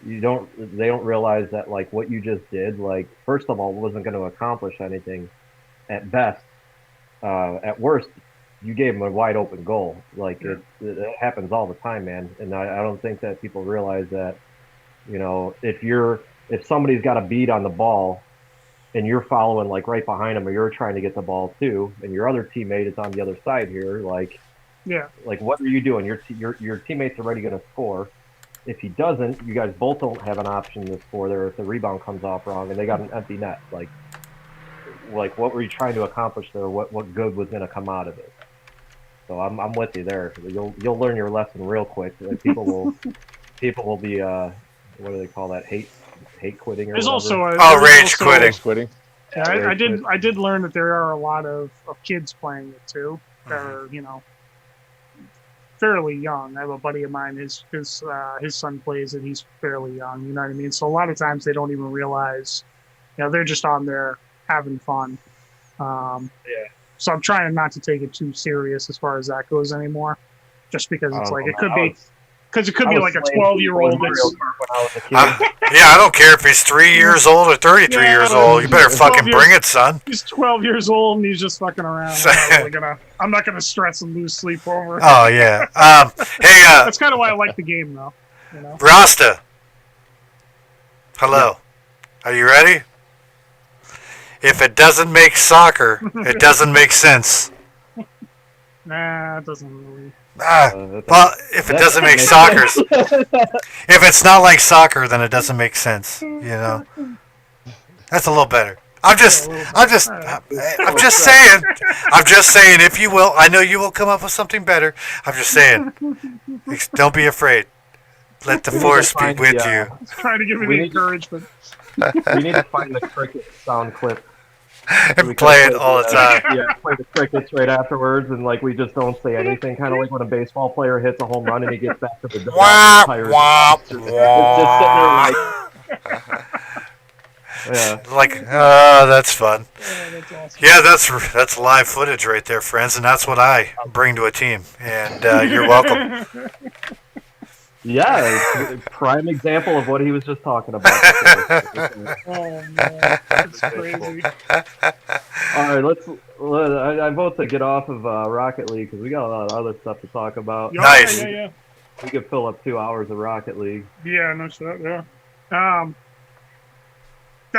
they don't realize that like what you just did, like first of all wasn't going to accomplish anything at best. At worst, you gave them a wide open goal. Like it happens all the time, man. And I don't think that people realize that, if somebody's got a beat on the ball and you're following like right behind them, or you're trying to get the ball too, and your other teammate is on the other side here, like what are you doing? Your teammate's already going to score. If he doesn't, you guys both don't have an option to score there if the rebound comes off wrong and they got an empty net. Like what were you trying to accomplish there? What good was going to come out of it? So I'm with you there. You'll learn your lesson real quick. People will be what do they call that? Hate quitting or There's whatever. also rage quitting. Rage quitting. Yeah, I did learn that there are a lot of kids playing it too that are fairly young. I have a buddy of mine. His son plays it. He's fairly young. You know what I mean? So a lot of times they don't even realize. They're just on there having fun. So I'm trying not to take it too serious as far as that goes anymore, just because it's like it could be. Because it could be like a 12-year-old. I don't care if he's 3 years old or 33 years old. You better fucking bring it, son. He's 12 years old and he's just fucking around. I'm not gonna stress and lose sleep over. Oh yeah. Hey. That's kind of why I like the game, though. Rasta. Hello. Are you ready? If it doesn't make soccer, it doesn't make sense. Nah, it doesn't really. Well, if it doesn't make soccer, if it's not like soccer, then it doesn't make sense. That's a little better. I'm just saying. I'm just saying. If you will, I know you will come up with something better. I'm just saying. Don't be afraid. Let the force be with you. He's trying to give me the encouragement. We need to find the cricket sound clip. And play it all the time. Play the crickets right afterwards, and like we just don't say anything. Kind of like when a baseball player hits a home run and he gets back to the dugout. That's fun. That's awesome. Yeah, that's live footage right there, friends, and that's what I bring to a team. And you're welcome. Yeah, prime example of what he was just talking about. Oh man, that's crazy. All right, I vote to get off of Rocket League because we got a lot of other stuff to talk about. Nice. Yeah. We could fill up 2 hours of Rocket League. Yeah, no shit. Yeah. I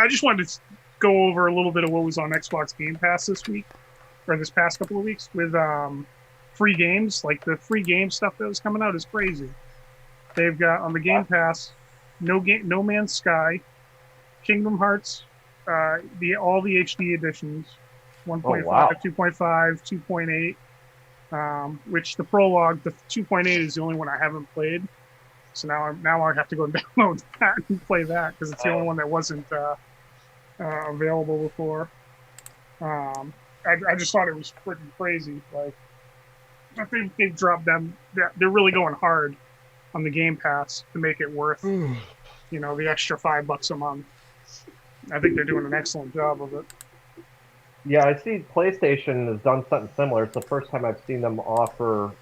just wanted to go over a little bit of what was on Xbox Game Pass this week, or this past couple of weeks, with free games. Like the free game stuff that was coming out is crazy. They've got on the Game Pass, No Man's Sky, Kingdom Hearts, all the HD editions, 1.5, 2.5, 2.8, which the prologue, the 2.8 is the only one I haven't played. So now I have to go download that and play that because it's the only one that wasn't available before. I just thought it was freaking crazy. Like I think they've dropped them. They're really going hard on the Game Pass to make it worth, the extra $5 a month. I think they're doing an excellent job of it. Yeah, I see PlayStation has done something similar. It's the first time I've seen them offer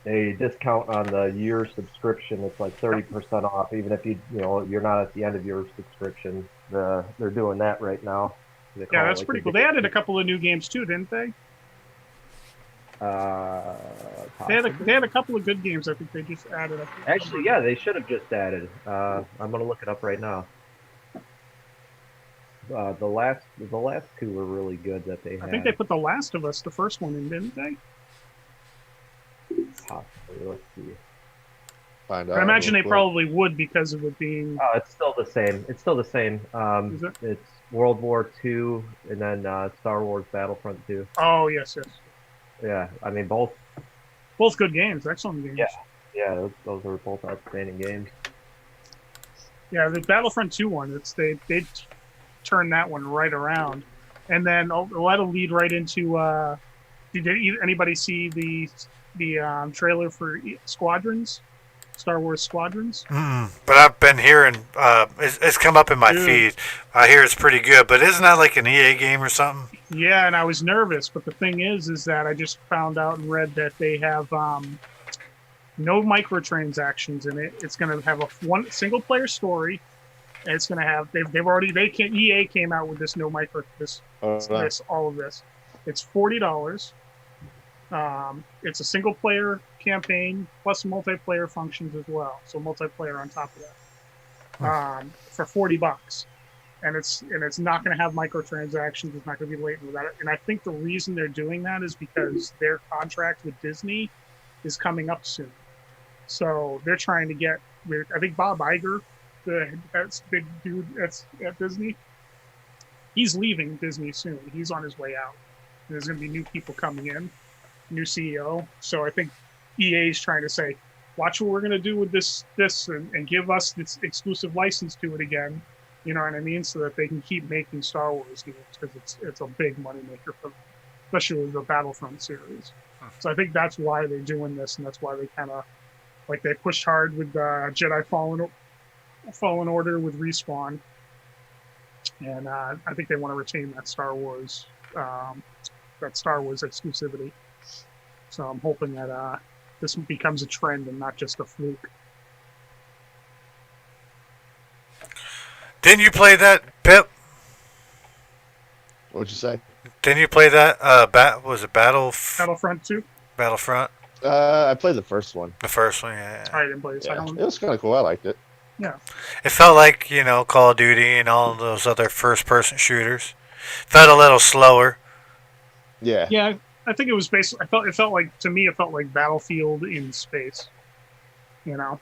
a discount on the year subscription. It's like 30% off, even if you're not at the end of your subscription. They're doing that right now. Yeah, that's pretty cool. They added a couple of new games too, didn't they? They had a couple of good games. I think they just added. Actually, yeah, they should have just added. I'm gonna look it up right now. The last two were really good that they had. I think they put The Last of Us, the first one, in, didn't they? Possibly. Let's see. Find out. I imagine they probably would because of it being. Oh, it's still the same. It's still the same. Is it? It's World War II and then Star Wars Battlefront 2. Oh yes. Yeah, I mean both good games, excellent games. Yeah, those are both outstanding games. Yeah, the Battlefront 2 one. They turned that one right around, and then that'll lead right into. Did anybody see the trailer for Squadrons, Star Wars Squadrons? But I've been hearing it's come up in my Dude. feed. I hear it's pretty good, but isn't that like an EA game or something? Yeah, and I was nervous, but the thing is that I just found out and read that they have no microtransactions in it. It's going to have a one single player story. And it's going to have EA came out with this no micro all of this. It's $40. It's a single player campaign plus multiplayer functions as well. So multiplayer on top of that for $40. And it's not going to have microtransactions. It's not going to be latent without it. And I think the reason they're doing that is because their contract with Disney is coming up soon. So they're trying to get. I think Bob Iger, that's big dude at Disney. He's leaving Disney soon. He's on his way out. And there's going to be new people coming in, new CEO. So I think EA is trying to say, watch what we're going to do with this and give us this exclusive license to it again. You know what I mean? So that they can keep making Star Wars games because it's a big moneymaker for them, especially with the Battlefront series. So I think that's why they're doing this, and that's why they kind of they pushed hard with Jedi Fallen Order with Respawn, and I think they want to retain that Star Wars exclusivity. So I'm hoping that this becomes a trend and not just a fluke. Didn't you play that, Pip? What'd you say? Didn't you play that? Was it Battlefront 2? Battlefront? I played the first one. The first one, yeah. I didn't play the second one. It was kind of cool. I liked it. Yeah. It felt like, Call of Duty and all those other first-person shooters. Felt a little slower. Yeah. Yeah, I think it was basically. It felt like Battlefield in space. Yeah.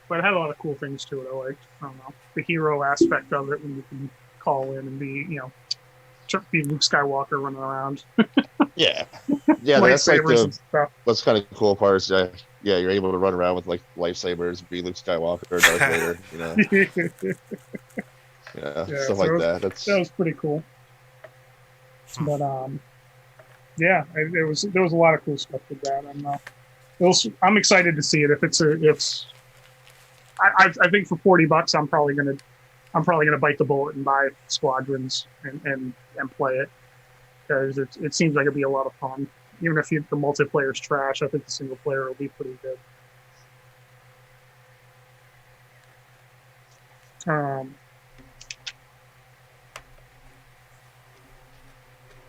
But it had a lot of cool things to it. I don't know, the hero aspect of it when you can call in and be Luke Skywalker running around. Yeah. That's like and stuff. what's kind of cool part is you're able to run around with like lightsabers, be Luke Skywalker or Darth Vader, stuff like that. That was pretty cool. But there was a lot of cool stuff with that. I'm excited to see it. I think for $40, I'm probably gonna bite the bullet and buy Squadrons and play it because it seems like it'd be a lot of fun. Even if the multiplayer's trash, I think the single player will be pretty good.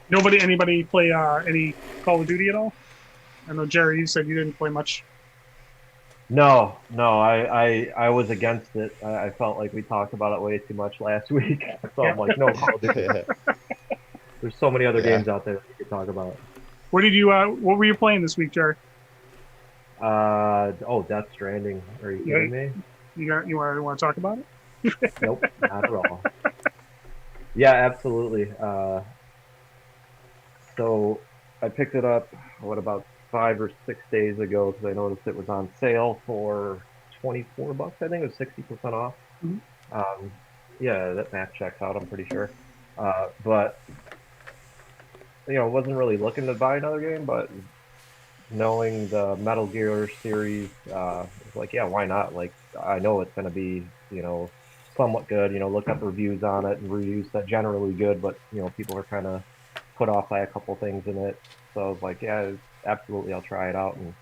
Anybody play any Call of Duty at all? I know Jerry, you said you didn't play much. No, I was against it. I felt like we talked about it way too much last week. So I'm like, no Call of Duty. There's so many other games out there that we could talk about. What were you playing this week, Jerry? Death Stranding. Are you kidding me? You want to talk about it? Nope, not at all. Yeah, absolutely. So I picked it up, about 5 or 6 days ago because I noticed it was on sale for $24. I think it was 60% off. Mm-hmm. That math checks out. I'm pretty sure. But wasn't really looking to buy another game, but knowing the Metal Gear series, it's like, yeah, why not? Like, I know it's gonna be somewhat good. Look up reviews on it, and reviews that generally good, but people are kind of put off by a couple things in it. So I was like, yeah, absolutely, I'll try it out. And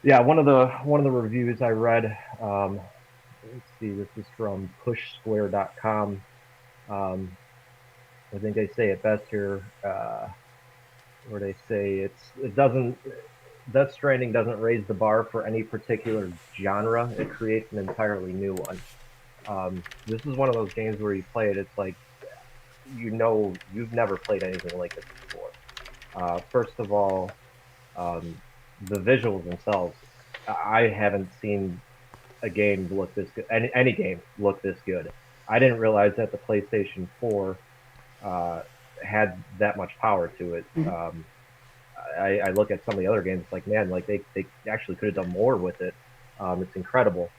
yeah, one of the reviews I read, let's see, this is from pushsquare.com. I think they say it best here, where they say Death Stranding doesn't raise the bar for any particular genre. It creates an entirely new one. This is one of those games where you play it, it's like, you've never played anything like this before. First of all, the visuals themselves, I haven't seen a game look this good, any game look this good. I didn't realize that the PlayStation 4 had that much power to it. Mm-hmm. I look at some of the other games, like, man, like they actually could have done more with it. It's incredible.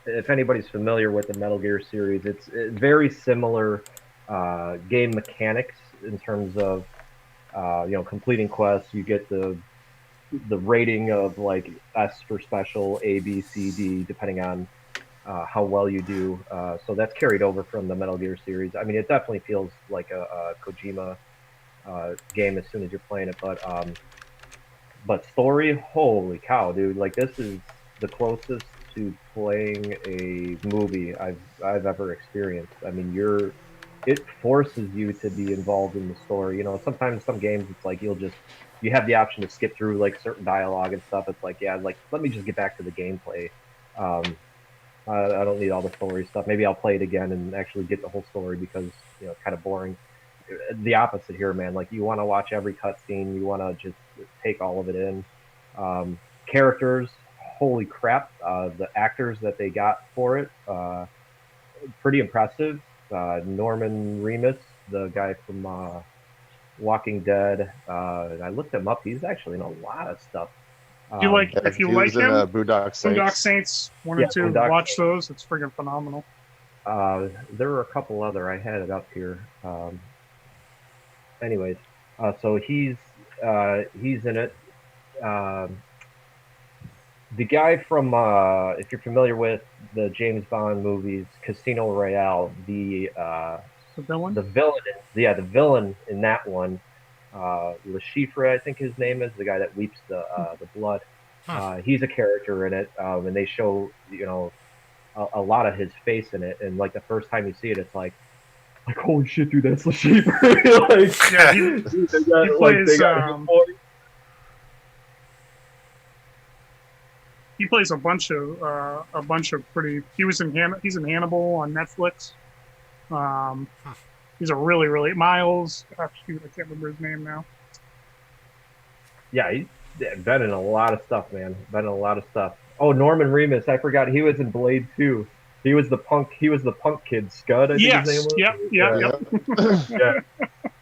if anybody's familiar with the Metal Gear series, it's very similar game mechanics in terms of completing quests. You get the rating of like S for special, A, B, C, D, depending on how well you do. So that's carried over from the Metal Gear series. I mean, it definitely feels like a Kojima game as soon as you're playing it, but story, holy cow, dude! Like this is the closest to playing a movie I've ever experienced. I mean, it forces you to be involved in the story. You know, sometimes some games it's like you have the option to skip through like certain dialogue and stuff. It's like, yeah, like let me just get back to the gameplay. I don't need all the story stuff. Maybe I'll play it again and actually get the whole story because it's kind of boring. The opposite here, man. Like you want to watch every cutscene. You want to just take all of it in. Characters, holy crap! The actors that they got for it, pretty impressive. Norman Remus, the guy from Walking Dead. I looked him up. He's actually in a lot of stuff. If you like him, Boondock Saints. Boondock Saints 1 and 2. Watch those. It's friggin' phenomenal. There were a couple other. I had it up here. Anyways, so he's in it. The guy from if you're familiar with the James Bond movies, Casino Royale, the villain, the villain in that one, Le Chiffre, I think his name is, the guy that weeps the blood. He's a character in it, and they show a lot of his face in it, and like the first time you see it, it's like holy shit, dude, that's Le Chiffre. Like, yeah, he plays. He plays a bunch of pretty. He's in Hannibal on Netflix. He's a really Miles. Oh, shoot, I can't remember his name now. Yeah, he's been in a lot of stuff, man. Been in a lot of stuff. Oh, Norman Remus, I forgot he was in Blade 2. He was the punk kid, Scud. I think his name was. Yep.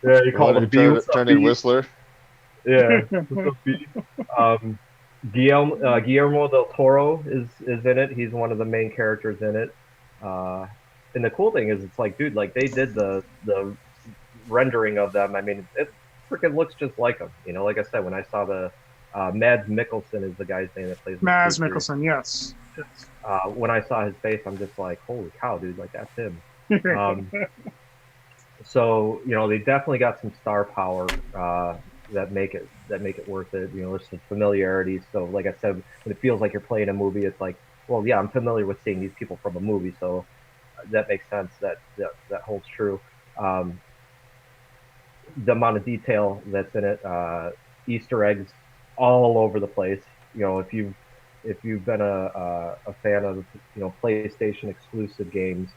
Yeah. He called him B. Turned in Whistler. Yeah. Guillermo del Toro is in it. He's one of the main characters in it. And the cool thing is, it's like, dude, like they did the rendering of them. I mean, it freaking looks just like them. You know, like I said, when I saw the Mads Mikkelsen is the guy's name that plays Mads Mikkelsen. Yes. When I saw his face, I'm just like, holy cow, dude! Like that's him. So they definitely got some star power that make it worth it. There's some familiarity. So like I said, when it feels like you're playing a movie, it's like, well, yeah, I'm familiar with seeing these people from a movie, so that makes sense. That holds true. The amount of detail that's in it, Easter eggs all over the place. If you've been a fan of PlayStation exclusive games,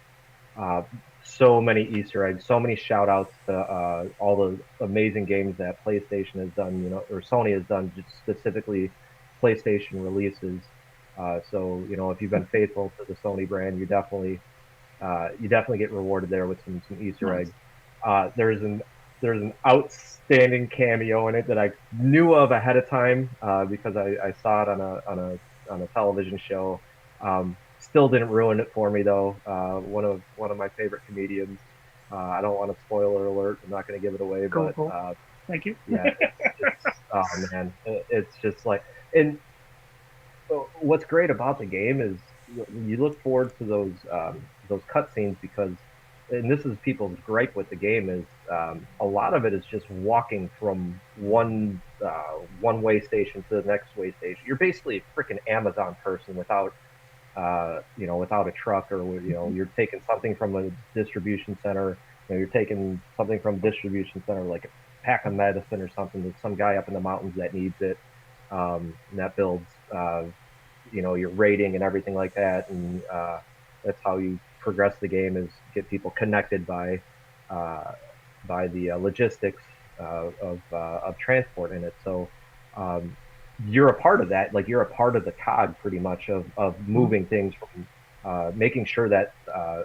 so many Easter eggs, so many shout outs to all the amazing games that PlayStation has done, or Sony has done, just specifically PlayStation releases. So if you've been faithful to the Sony brand, you definitely get rewarded there with some Easter eggs. There's an outstanding cameo in it that I knew of ahead of time because I saw it on a television show. Still didn't ruin it for me though. One of my favorite comedians. I don't want to spoiler alert. I'm not going to give it away, cool. But thank you. Yeah, oh man, it's just like, and what's great about the game is you look forward to those cutscenes because, and this is people's gripe with the game, is a lot of it is just walking from one way station to the next way station. You're basically a freaking Amazon person without a truck, or you're taking something from a distribution center. You're taking something from a distribution center, like a pack of medicine or something, to some guy up in the mountains that needs it, and that builds your rating and everything like that, and that's how you progress the game, is get people connected by the logistics of transport in it. So you're a part of that. Like you're a part of the cog, pretty much, of moving things from making sure that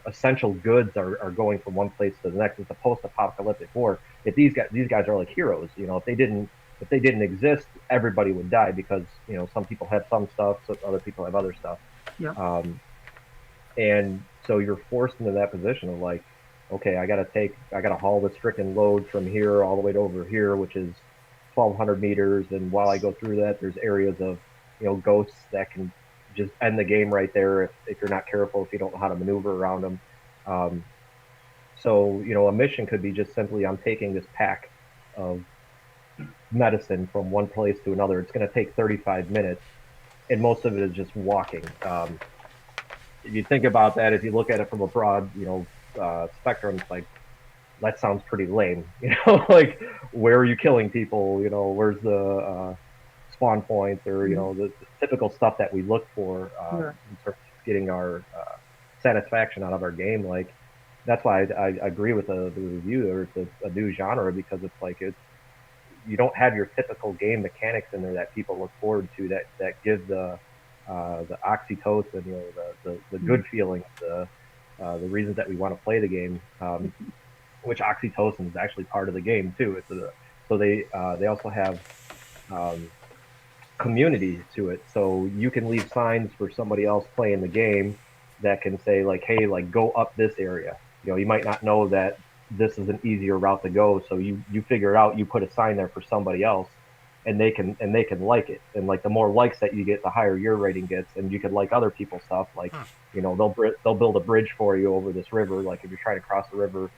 essential goods are going from one place to the next. It's a post-apocalyptic war. If these guys are like heroes, if they didn't if they didn't exist, everybody would die because some people have some stuff, so other people have other stuff. Yeah. And so you're forced into that position of like, okay, I gotta haul this freaking load from here all the way to over here, which is 1,200 meters. And while I go through that, there's areas of ghosts that can just end the game right there if you're not careful, if you don't know how to maneuver around them. So a mission could be just simply I'm taking this pack of medicine from one place to another. It's going to take 35 minutes, and most of it is just walking. If you think about that, if you look at it from a broad, spectrum, it's like that sounds pretty lame. Like where are you killing people? Where's the spawn points or the typical stuff that we look for in terms of getting our satisfaction out of our game. Like that's why I agree with the review. Or it's a new genre because it's like you don't have your typical game mechanics in there that people look forward to that give the oxytocin, the good feelings, the reasons that we want to play the game, which oxytocin is actually part of the game too. So they also have community to it. So you can leave signs for somebody else playing the game that can say like, hey, like go up this area. You might not know that this is an easier route to go, so you figure it out, you put a sign there for somebody else, and they can like it, and like the more likes that you get, the higher your rating gets, and you could like other people's stuff, like they'll build a bridge for you over this river. Like if you're trying to cross the river,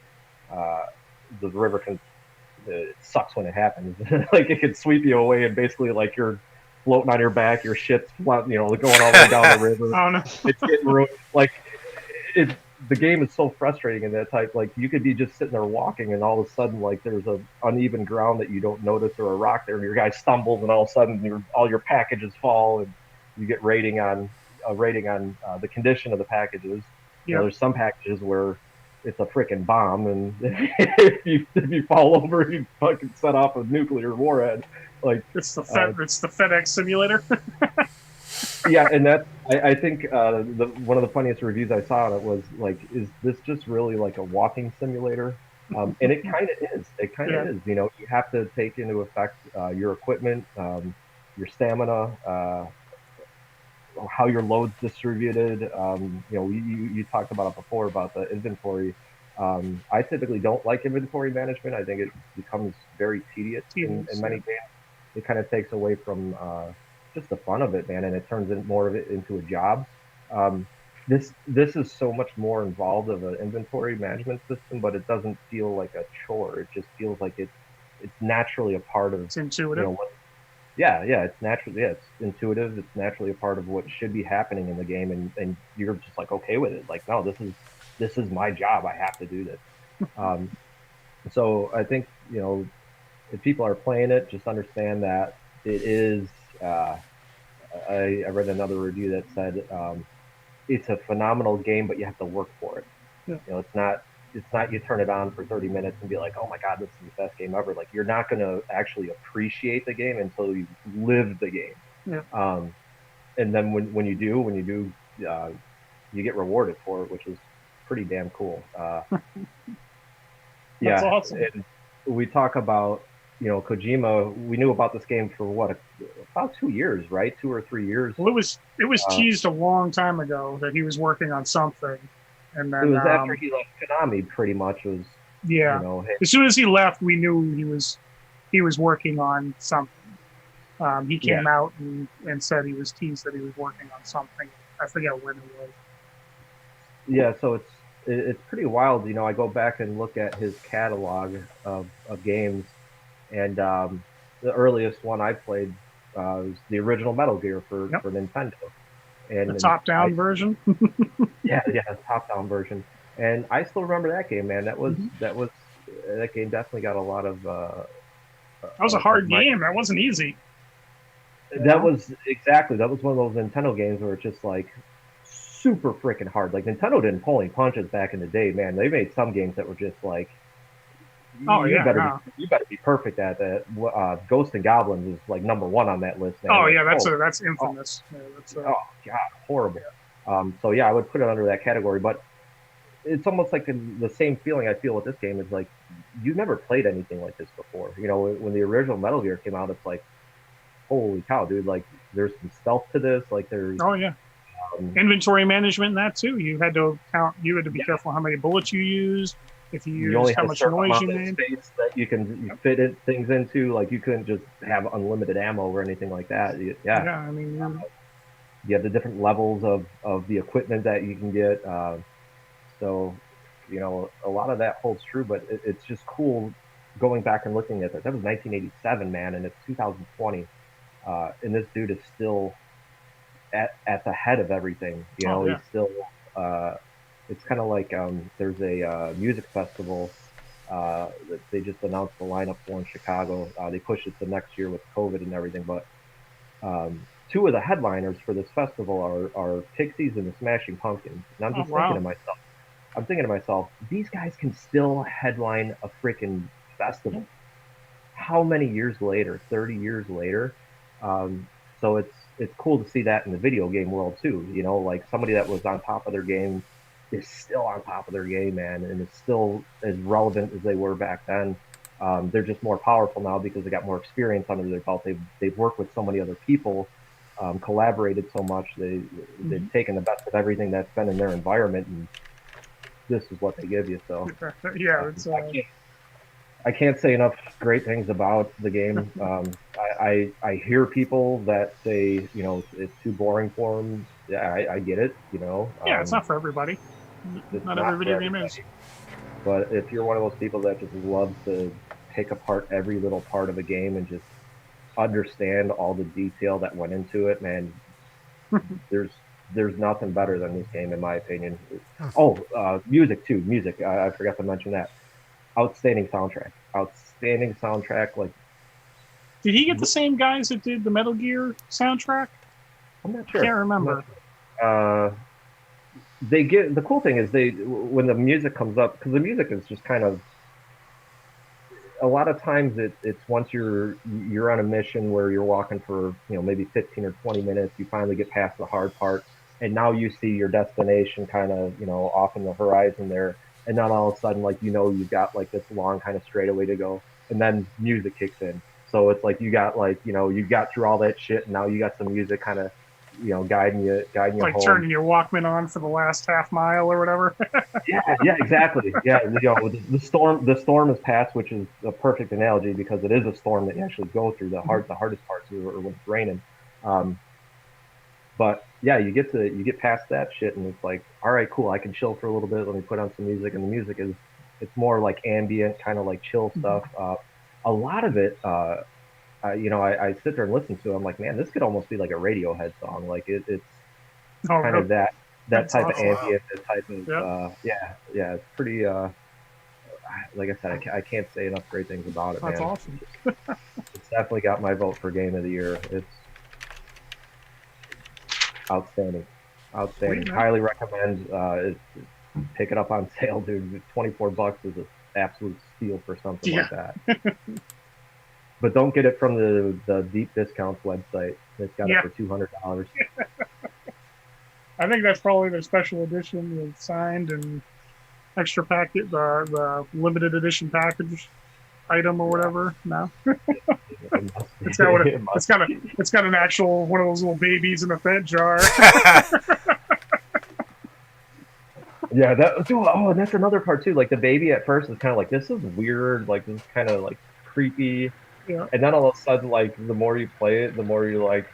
the river can it sucks when it happens. Like it could sweep you away, and basically like you're floating on your back, your shit's going all the way down the river. Oh no, it's getting ruined. Like the game is so frustrating in that type. Like you could be just sitting there walking, and all of a sudden, like there's a uneven ground that you don't notice, or a rock there, and your guy stumbles, and all of a sudden, all your packages fall, and you get rating on the condition of the packages. There's some packages where it's a freaking bomb, and if you fall over, you fucking set off a nuclear warhead. Like it's the FedEx simulator. Yeah, and that I think one of the funniest reviews I saw on it was like, is this just really like a walking simulator? And it kind of is. It kind of is. You have to take into effect your equipment, your stamina, how your load's distributed. You talked about it before about the inventory. I typically don't like inventory management. I think it becomes very tedious in many games. It kind of takes away from just the fun of it, man, and it turns more of it into a job. This is so much more involved of an inventory management system, but it doesn't feel like a chore. It just feels like it's naturally a part of. It's intuitive. It's naturally it's intuitive. It's naturally a part of what should be happening in the game, and you're just like okay with it. Like, no, this is my job. I have to do this. So I think if people are playing it, just understand that it is. I read another review that said it's a phenomenal game, but you have to work for it. Yeah. It's not you turn it on for 30 minutes and be like, oh my god, this is the best game ever. Like you're not going to actually appreciate the game until you live the game. Yeah. And then when you do, you get rewarded for it, which is pretty damn cool. That's awesome. And we talk about Kojima. We knew about this game for about 2 years, right? 2 or 3 years. Well, it was teased a long time ago that he was working on something, and then it was after he left Konami. Pretty much was. As soon as he left, we knew he was working on something. He came out and said he was teased that he was working on something. I forget when it was. Yeah, so it's pretty wild. I go back and look at his catalog of games. And the earliest one I played was the original Metal Gear for Nintendo. And the top-down version? the top-down version. And I still remember that game, man. That game definitely got a lot of... that was a hard game. That wasn't easy. That was one of those Nintendo games where it's just like super freaking hard. Like Nintendo didn't pull any punches back in the day, man. They made some games that were just like... You better be perfect at that. Ghosts and Goblins is like number one on that list. Man. That's infamous. Oh god, horrible. So I would put it under that category. But it's almost like the same feeling I feel with this game is like you've never played anything like this before. You know, when the original Metal Gear came out, it's like, holy cow, dude! Like, there's some stealth to this. Like, there's Oh yeah, inventory management and that too. You had to count. You had to be careful how many bullets you used. If you you only used, how had a much certain noise you amount of made. space that you fit things into. Like, you couldn't just have unlimited ammo or anything like that. Yeah, I mean, You have the different levels of the equipment that you can get. So, you know, a lot of that holds true, but it's just cool going back and looking at that. That was 1987, man, and it's 2020, and this dude is still at the head of everything. You know, oh yeah, he's still. It's kind of like there's a music festival that they just announced the lineup for in Chicago. They pushed it to next year with COVID and everything, but two of the headliners for this festival are Pixies and the Smashing Pumpkins. And I'm oh just wow, thinking to myself, these guys can still headline a freaking festival. How many years later? 30 years later. Um, so it's cool to see that in the video game world too. You know, like somebody that was on top of their game is still on top of their game, man, and is still as relevant as they were back then. They're just more powerful now because they got more experience under their belt. They've worked with so many other people, collaborated so much. They've taken the best of everything that's been in their environment, and this is what they give you. So yeah, it's I can't say enough great things about the game. I hear people that say, you know, it's too boring for them. Yeah, I get it. You know, yeah, it's not for everybody. it's Not not every for video game is. everybody. But if you're one of those people that just loves to pick apart every little part of a game and just understand all the detail that went into it, man, there's there's nothing better than this game in my opinion. Oh, music too. Music. I forgot to mention that. Outstanding soundtrack. Outstanding soundtrack. Like, Did he get the same guys that did the Metal Gear soundtrack? I'm not I sure. can't remember. They get the cool thing is they when the music comes up because the music is just kind of a lot of times it's once you're on a mission where you're walking for maybe 15 or 20 minutes, you finally get past the hard part, and now you see your destination kind of off in the horizon there, and then all of a sudden you've got like this long kind of straightaway to go, and then music kicks in. So it's like you got you got through all that shit, and now you got some music kind of guiding you Like home. turning your Walkman on for the last half mile or whatever. Yeah, exactly. Yeah, the storm is past, which is a perfect analogy because it is a storm that you actually go through. The hardest parts are when it's raining. But yeah, you get past that shit, and it's like, all right, cool. I can chill for a little bit. Let me put on some music, and the music it's more like ambient, kind of like chill stuff. A lot of it, I sit there and listen to it. I'm like, man, this could almost be like a Radiohead song. Like it's Oh, kind really? of that That's type awesome. of ambient, that type of Yeah. yeah. It's pretty. Like I said, I can't say enough great things about it, That's man. awesome. It's definitely got my vote for game of the year. It's outstanding, outstanding. Sweet, man. Highly recommend. Pick it up on sale, dude. $24 is an absolute steal for something like that. But don't get it from the Deep Discounts website. It's got it for $200. I think that's probably their special edition with signed and extra packet, the limited edition package item or whatever. No, it's got an actual one of those little babies in a Fed jar. Yeah, and that's another part too. Like the baby at first is kind of like, this is weird, like this is kind of like creepy, and then all of a sudden, like the more you play it, the more you like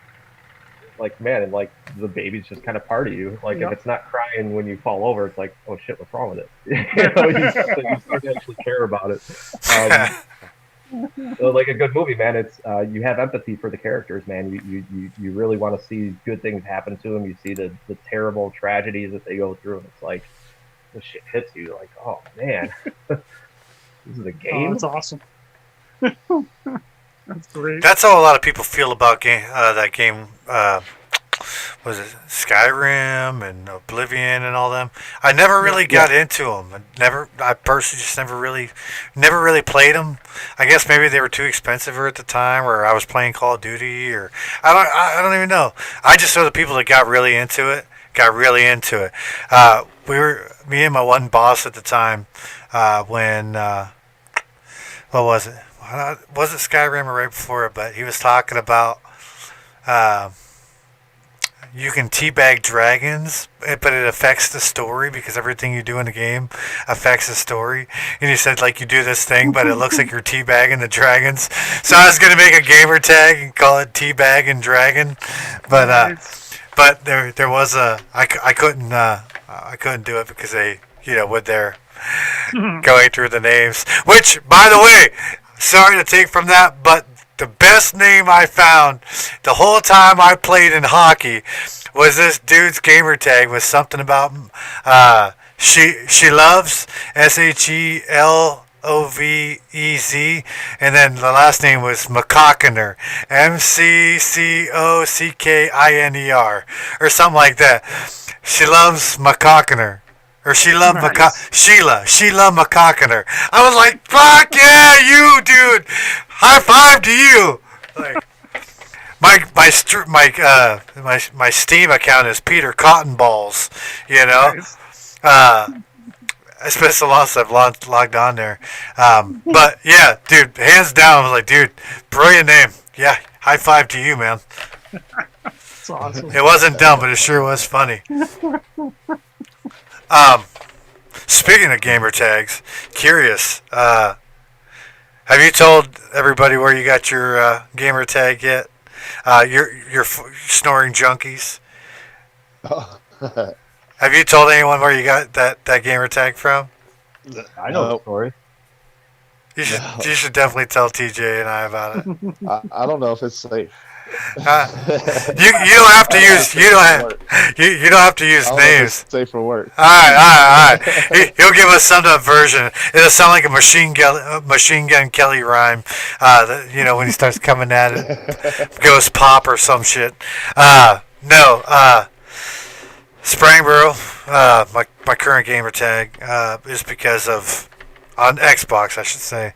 man, and like the baby's just kind of part of you. Like if it's not crying when you fall over, it's like, oh shit, what's wrong with it? You start to actually care about it. So like a good movie, man. It's you have empathy for the characters, man. You really want to see good things happen to them. You see the terrible tragedies that they go through, and it's like this shit hits you. Like, oh man, this is a game. Oh, that's awesome. That's great. That's how a lot of people feel about that game. Was it Skyrim and Oblivion and all them? I never really got into them. I personally just never really played them. I guess maybe they were too expensive at the time, or I was playing Call of Duty, or I don't even know. I just know the people that got really into it. Me and my one boss at the time, when what was it? Was it Skyrim or right before it? But he was talking about uh, you can teabag dragons, but it affects the story because everything you do in the game affects the story. And he said, like, you do this thing, but it looks like you're teabagging the dragons. So I was gonna make a gamer tag and call it Teabag and Dragon, but there was I couldn't do it because they with their going through the names. Which, by the way, sorry to take from that, but the best name I found the whole time I played in hockey was this dude's gamer tag was something about she loves SHELOVEZ, and then the last name was McCockiner, MCCOCKINER, or something like that. She loves McCockiner. Or Sheila McCockiner. I was like, fuck yeah, you dude! High five to you! Like, my Steam account is Peter Cotton Balls. Nice. I spent so long since I've logged on there. But yeah, dude, hands down, I was like, dude, brilliant name. Yeah, high five to you, man. That's awesome. It wasn't dumb, but it sure was funny. Speaking of gamer tags, curious, have you told everybody where you got your gamer tag yet? Your snoring junkies. Oh. Have you told anyone where you got that gamer tag from? I know the story. You should definitely tell TJ and I about it. I don't know if it's safe. You don't have to use you don't have to use names. It's safe for work. All right. He'll give us some version. It'll sound like a Machine Gun Kelly rhyme. When he starts coming at it, goes pop or some shit. No. Sprangboro, my current gamer tag is because of on Xbox, I should say,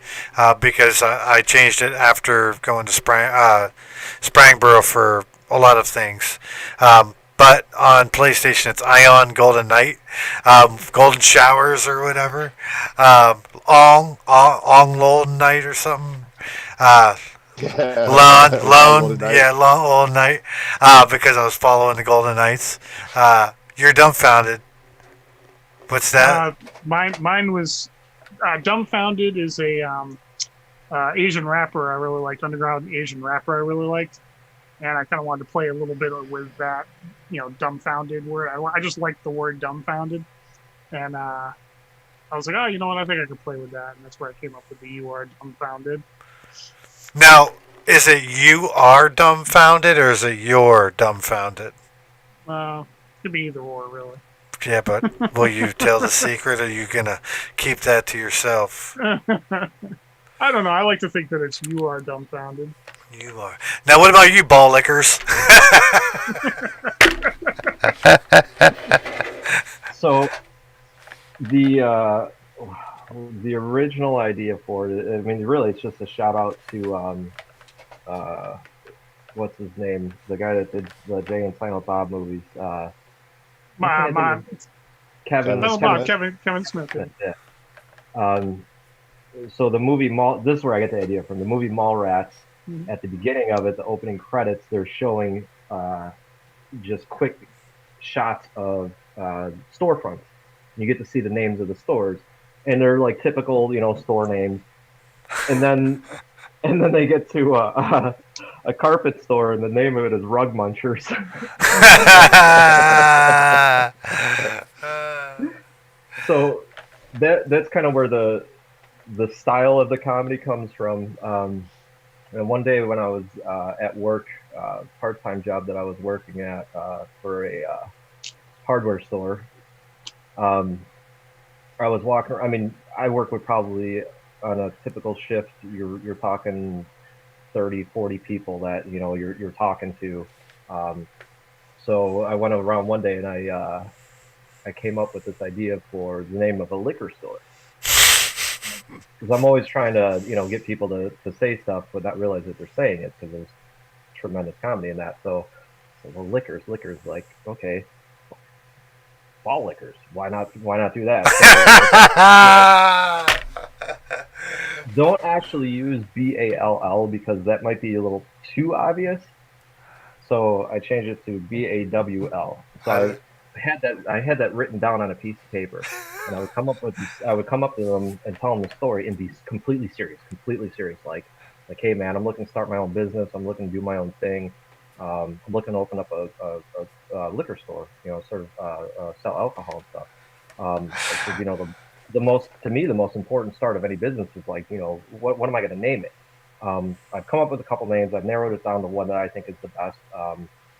because I changed it after going to Sprangboro for a lot of things. But on PlayStation, it's Ion Golden Knight, Golden Showers or whatever, Ong Lolden Night or something. Lone Night, because I was following the Golden Knights. You're dumbfounded. What's that? Mine was Dumbfounded is a Asian rapper I really liked, underground Asian rapper I really liked, and I kind of wanted to play a little bit with that, dumbfounded word. I just liked the word dumbfounded, and I was like, oh, you know what? I think I could play with that, and that's where I came up with the "You Are Dumbfounded." Now, is it you are dumbfounded or is it you're dumbfounded? Could be either or, really. Yeah, but will you tell the secret, or are you gonna keep that to yourself? I don't know. I like to think that it's "You Are Dumbfounded." You are. Now, what about you, ball lickers? So, the original idea for it, I mean, really, it's just a shout out to what's his name, the guy that did the Jay and Silent Bob movies. Kevin Smith. Yeah. So the movie this is where I get the idea from. The movie Mallrats. Mm-hmm. At the beginning of it, the opening credits, they're showing just quick shots of storefronts. You get to see the names of the stores, and they're like typical, store names. And then they get to a carpet store, and the name of it is Rug Munchers. So that's kind of where the style of the comedy comes from. And one day when I was at work, part-time job that I was working at for a hardware store, I was walking. I mean, I work with probably on a typical shift. You're talking 30, 40 people that you're talking to. So I went around one day and I came up with this idea for the name of a liquor store. Because I'm always trying to, get people to say stuff, but not realize that they're saying it, because there's tremendous comedy in that. So well, liquors, like, okay, ball liquors. Why not do that? don't actually use BALL because that might be a little too obvious. So I changed it to BAWL. So I had that written down on a piece of paper, and I would come up with I would come up to them and tell them the story and be completely serious. Like, hey man, I'm looking to start my own business. I'm looking to do my own thing. I'm looking to open up a liquor store. You know, sort of sell alcohol and stuff. Because, you know, the most to me the most important start of any business is like, you know, what am I going to name it? I've come up with a couple names. I've narrowed it down to one that I think is the best,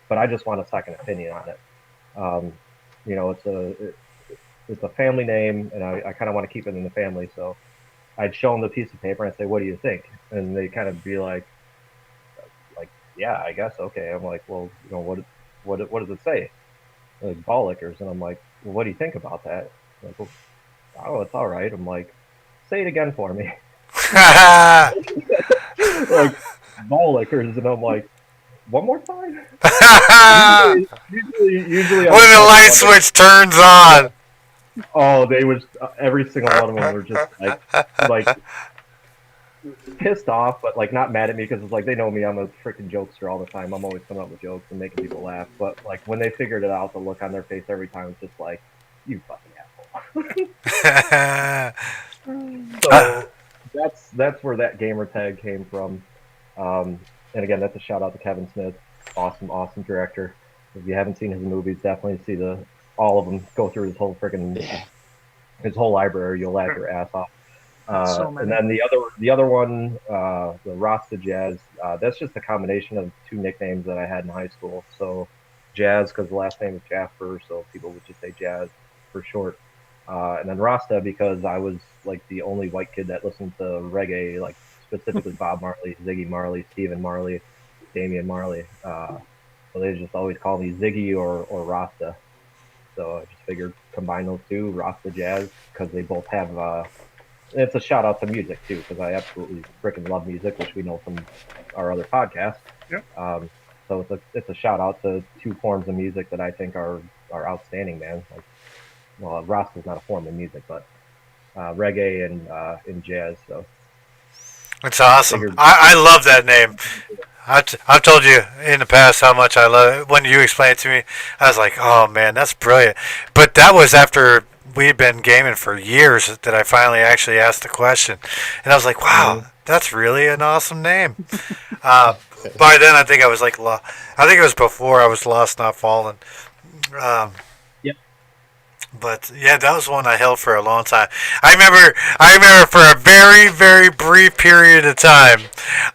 but I just want a second opinion on it. Um, you know, it's a family name, and I kind of want to keep it in the family. So I'd show them the piece of paper and say, "What do you think?" And they kind of be like, "Yeah, I guess okay." I'm like, "Well, you know, what does it say?" They're like, ball liquors, and I'm like, "Well, what do you think about that?" I'm like, well, oh, it's all right. I'm like, "Say it again for me." Like ball liquors, and I'm like, one more time. Usually When the light switch turns on. oh, they was every single one of them were just like pissed off, but like not mad at me because it's like they know me. I'm a freaking jokester all the time. I'm always coming up with jokes and making people laugh. But like when they figured it out, the look on their face every time was just like, "You fucking asshole." So that's where that gamer tag came from. And again, that's a shout out to Kevin Smith, awesome director. If you haven't seen his movies, definitely see all of them. Go through his whole freaking his whole library. You'll laugh your ass off. And then the other one, the Rasta Jazz. That's just a combination of two nicknames that I had in high school. So Jazz because the last name is Jasper, so people would just say Jazz for short. And then Rasta because I was like the only white kid that listened to reggae, like specifically Bob Marley, Ziggy Marley, Stephen Marley, Damian Marley. So they just always call me Ziggy or Rasta. So I just figured combine those two, Rasta Jazz, because they both have. It's a shout out to music too, because I absolutely freaking love music, which we know from our other podcast. Yep. So it's a shout out to two forms of music that I think are outstanding, man. Like, well, Rasta is not a form of music, but reggae and jazz. So it's awesome. I love that name. I've told you in the past how much I love it. When you explained it to me, I was like, oh man, that's brilliant. But that was after we'd been gaming for years that I finally actually asked the question. And I was like, wow, that's really an awesome name. By then, I think I was like, I think it was before I was Lost Not Fallen. But yeah, that was one I held for a long time. I remember for a very, very brief period of time,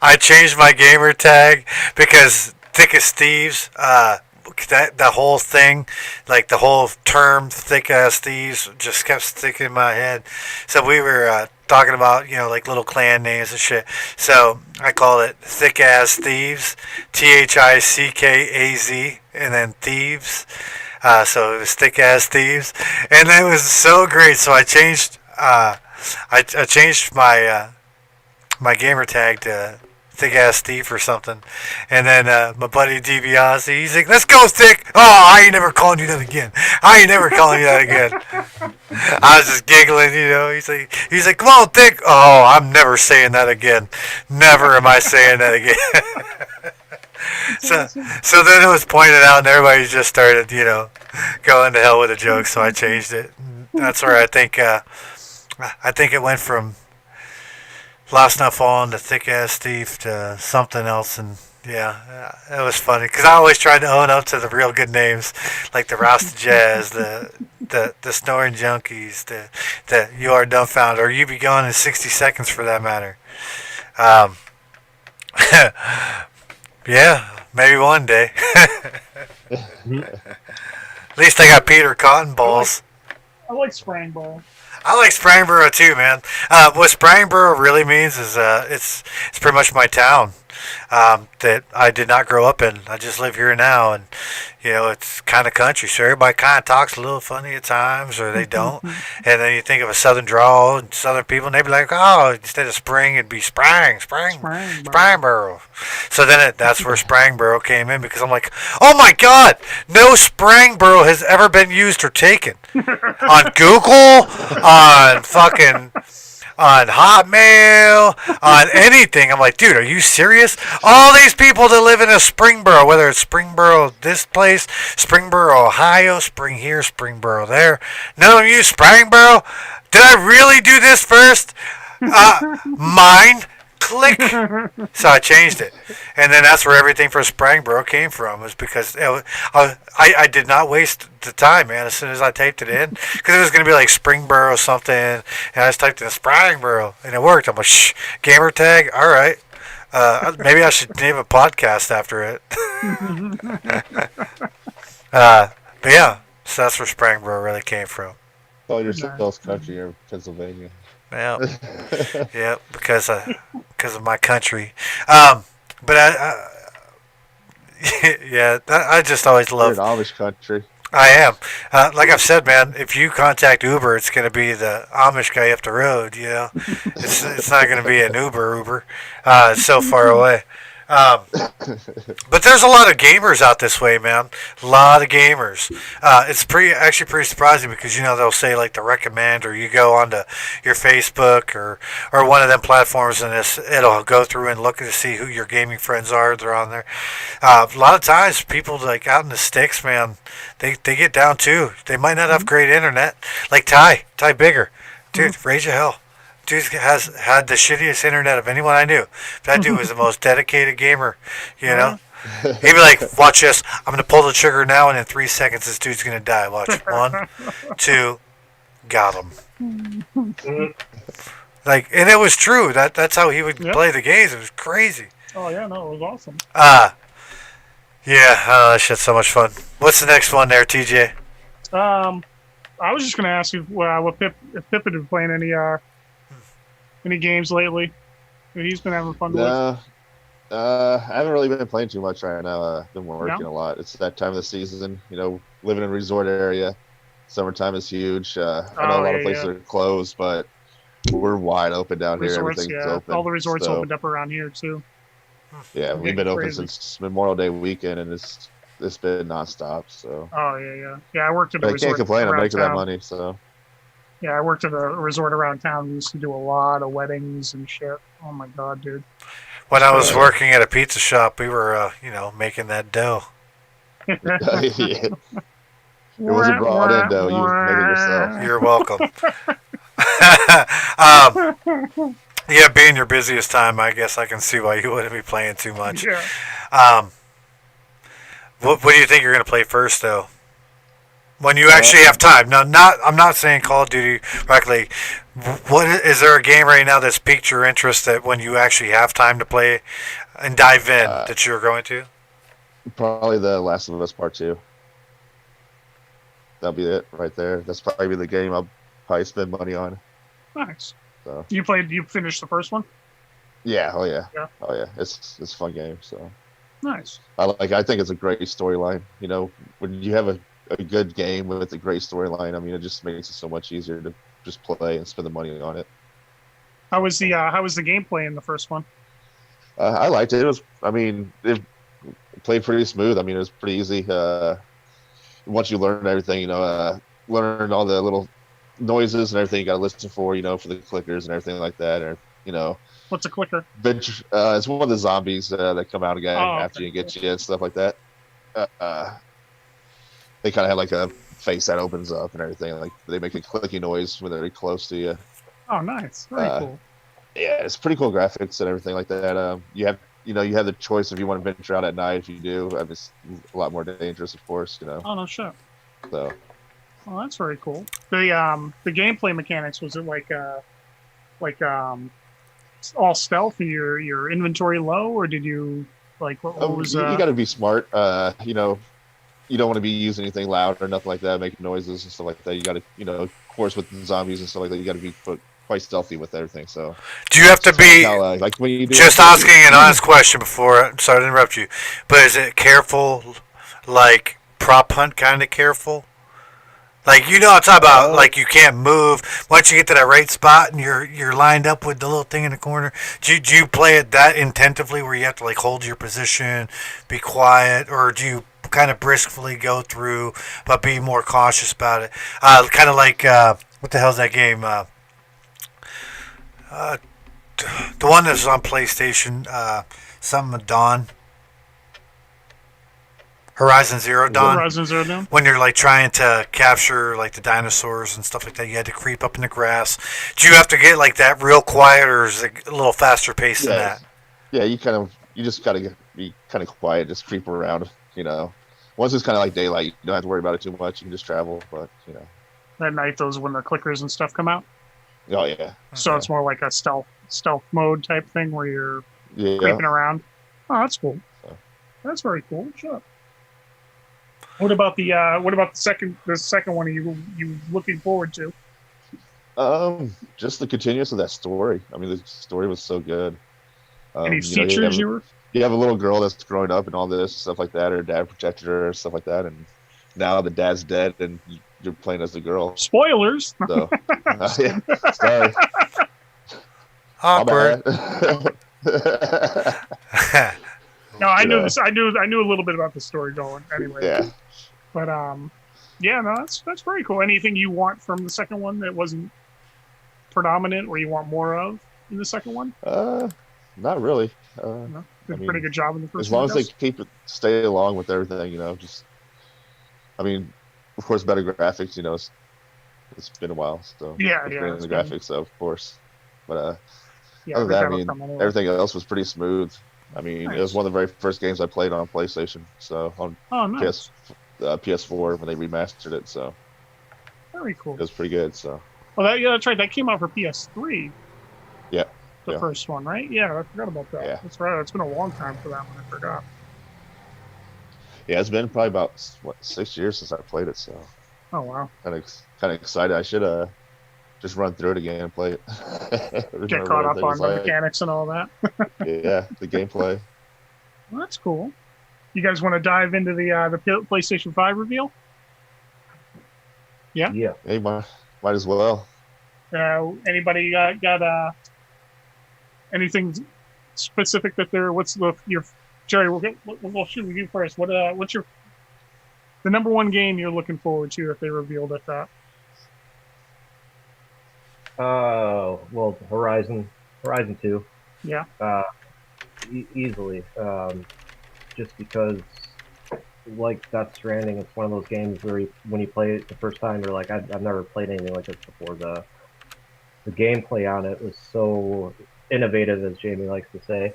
I changed my gamer tag because Thick as Thieves, the whole thing, like the whole term Thick as Thieves just kept sticking in my head. So we were talking about, you know, like little clan names and shit. So I called it Thick as Thieves, THICKAZ, and then Thieves. So it was Thick as Thieves, and it was so great. So I changed, I changed my my gamer tag to Thick Ass Thief or something, and then my buddy DiBiase, he's like, "Let's go, Thick." Oh, I ain't never calling you that again. I ain't never calling you that again. I was just giggling, you know. He's like, "Come on, Thick." Oh, I'm never saying that again. Never am I saying that again. So then it was pointed out, and everybody just started, you know, going to hell with the joke. So I changed it. That's where I think it went from Lost Not Fallen to Thick Ass Thief to something else, and yeah, it was funny because I always tried to own up to the real good names, like the Rasta Jazz, the Snoring Junkies, the You Are Dumbfounded, or You Be Gone in 60 Seconds for that matter. Yeah, maybe one day. At least I got Peter Cotton Balls. I like Sprangboro. I like Sprangboro too, man. What Sprangboro really means is it's pretty much my town that I did not grow up in. I just live here now, and you know it's kind of country, so everybody kind of talks a little funny at times, or they don't. And then you think of a southern drawl and southern people, and they'd be like, "Oh, instead of spring, it'd be Sprangboro." So then that's where Sprangboro came in because I'm like, "Oh my God, no Sprangboro has ever been used or taken on Google, on fucking." on Hotmail, on anything. I'm like, dude, are you serious? All these people that live in a Springboro, whether it's Springboro this place, Springboro, Ohio, Spring here, Springboro there. None of you Springboro. Did I really do this first? Mine. Click. So I changed it, and then that's where everything for Springboro came from. Was because I did not waste the time, man. As soon as I typed it in, because it was going to be like Springboro something, and I just typed in Springboro, and it worked. I'm like, gamer tag. All right. Maybe I should name a podcast after it. But yeah, so that's where Springboro really came from. Oh, you're South Country, you're Pennsylvania. Yeah, yeah, because of my country. But I just always love. You're an Amish country. I am. Like I've said, man, if you contact Uber, it's going to be the Amish guy up the road. You know, it's not going to be an Uber. It's so far away. But there's a lot of gamers out this way, man. A lot of gamers. It's actually pretty surprising because they'll say like the recommend, or you go onto your Facebook or one of them platforms, and it'll go through and look to see who your gaming friends are. They're on there. A lot of times, people like out in the sticks, man, they get down too. They might not have great internet, like Ty Bigger, dude. Rage of hell. Dude has had the shittiest internet of anyone I knew. That dude was the most dedicated gamer, He'd be like, watch this. I'm going to pull the trigger now, and in 3 seconds, this dude's going to die. Watch. 1, 2, got him. Like, and it was true. That's how he would play the games. It was crazy. Oh, yeah, no, it was awesome. Yeah, that shit's so much fun. What's the next one there, TJ? I was just going to ask you if Pip had been playing any games lately. He's been having fun with. I haven't really been playing too much right now. I've been working a lot. It's that time of the season, living in a resort area. Summertime is huge. I know a lot of places are closed, but we're wide open down here. Everything's open. All the resorts opened up around here too. Yeah, we've been open since Memorial Day weekend, and it's been nonstop. So. Oh yeah. I worked at a resort. I can't complain. I'm making town. that money, so. Yeah, I worked at a resort around town. We used to do a lot of weddings and shit. Oh my god, dude. When I was working at a pizza shop, we were, making that dough. Yeah. It wasn't brought in dough. You made it yourself. You're welcome. Yeah, being your busiest time, I guess I can see why you wouldn't be playing too much. Yeah. What do you think you're going to play first, though? When you actually have time. Now, I'm not saying Call of Duty correctly. Is there a game right now that's piqued your interest that when you actually have time to play and dive in that you're going to? Probably The Last of Us Part 2. That'll be it right there. That's probably the game I'll probably spend money on. Nice. So. You finished the first one? Yeah. Oh yeah. Oh yeah. It's a fun game. So. Nice. I think it's a great storyline. When you have a good game with a great storyline, it just makes it so much easier to just play and spend the money on it. How was the gameplay in the first one? I liked it. It played pretty smooth. It was pretty easy. Once you learn everything, learn all the little noises and everything you got to listen for, for the clickers and everything like that. Or, What's a clicker? It's one of the zombies that come out again after you get you and stuff like that. They kind of have like a face that opens up and everything. Like they make a clicky noise when they're close to you. Oh, nice. Very cool. Yeah, it's pretty cool graphics and everything like that. You have the choice if you want to venture out at night. If you do, it's a lot more dangerous, of course. Oh no shit. So. Well, that's very cool. The gameplay mechanics, was it like all stealth and your inventory low, or did you what was? You got to be smart. You don't want to be using anything loud or nothing like that, making noises and stuff like that. You got to, of course, with the zombies and stuff like that, you got to be quite stealthy with everything. So, do you have to be like when you do just asking an honest question before? Sorry to interrupt you, but is it careful, like prop hunt kind of careful? Like I'm talking about, like you can't move once you get to that right spot and you're lined up with the little thing in the corner. Do you play it that intentively where you have to like hold your position, be quiet, or do you kind of briskly go through but be more cautious about it? Kind of like what the hell's that game? Uh, the one that's on PlayStation, something Dawn, Horizon Zero Dawn. Horizon Zero Dawn. When you're like trying to capture like the dinosaurs and stuff like that, you had to creep up in the grass. Do you have to get like that real quiet, or is it a little faster paced than that? Yeah, you just gotta be kind of quiet, just creep around. Once it's kind of like daylight, you don't have to worry about it too much. You can just travel, but At night, those when the clickers and stuff come out. Oh yeah. So it's more like a stealth mode type thing where you're Yeah. creeping around. Oh, that's cool. So. That's very cool. Sure. What about the second one? Are you looking forward to? Just the continuance of that story. I mean, the story was so good. Any features you were? You have a little girl that's growing up and all this stuff like that. Her dad protected her, stuff like that, and now the dad's dead and you're playing as the girl. Spoilers. So, yeah, sorry. Awkward. No, I knew this. I knew a little bit about the story going anyway. Yeah. But yeah, no, that's very cool. Anything you want from the second one that wasn't predominant, or you want more of in the second one? Not really. No, did a pretty good job in the first. As long one, as they stay along with everything, just. I mean, of course, better graphics. It's been a while, so yeah, the been... graphics, so of course. But yeah, other than that, everything else was pretty smooth. I mean, It was one of the very first games I played on PlayStation. So on nice. PS4 when they remastered it. So very cool. It was pretty good. So. Well, that's right. That came out for PS3. Yeah. The first one, right? Yeah, I forgot about that. Yeah. That's right. It's been a long time for that one. I forgot. Yeah, it's been probably about 6 years since I played it. So. Oh wow. Kind of excited. I should just run through it again and play it. Get caught up on the mechanics and all that. Yeah, the gameplay. Well, that's cool. You guys want to dive into the PlayStation 5 reveal? Yeah. Yeah. Hey, might as well. Anybody got anything specific that they're? What's your Jerry? We'll shoot with you first. What's your the number one game you're looking forward to if they revealed at that? Well, Horizon 2. Yeah. Easily. Just because, like Death Stranding, it's one of those games where when you play it the first time, you're like, I've never played anything like this before. The gameplay on it was so innovative, as Jamie likes to say.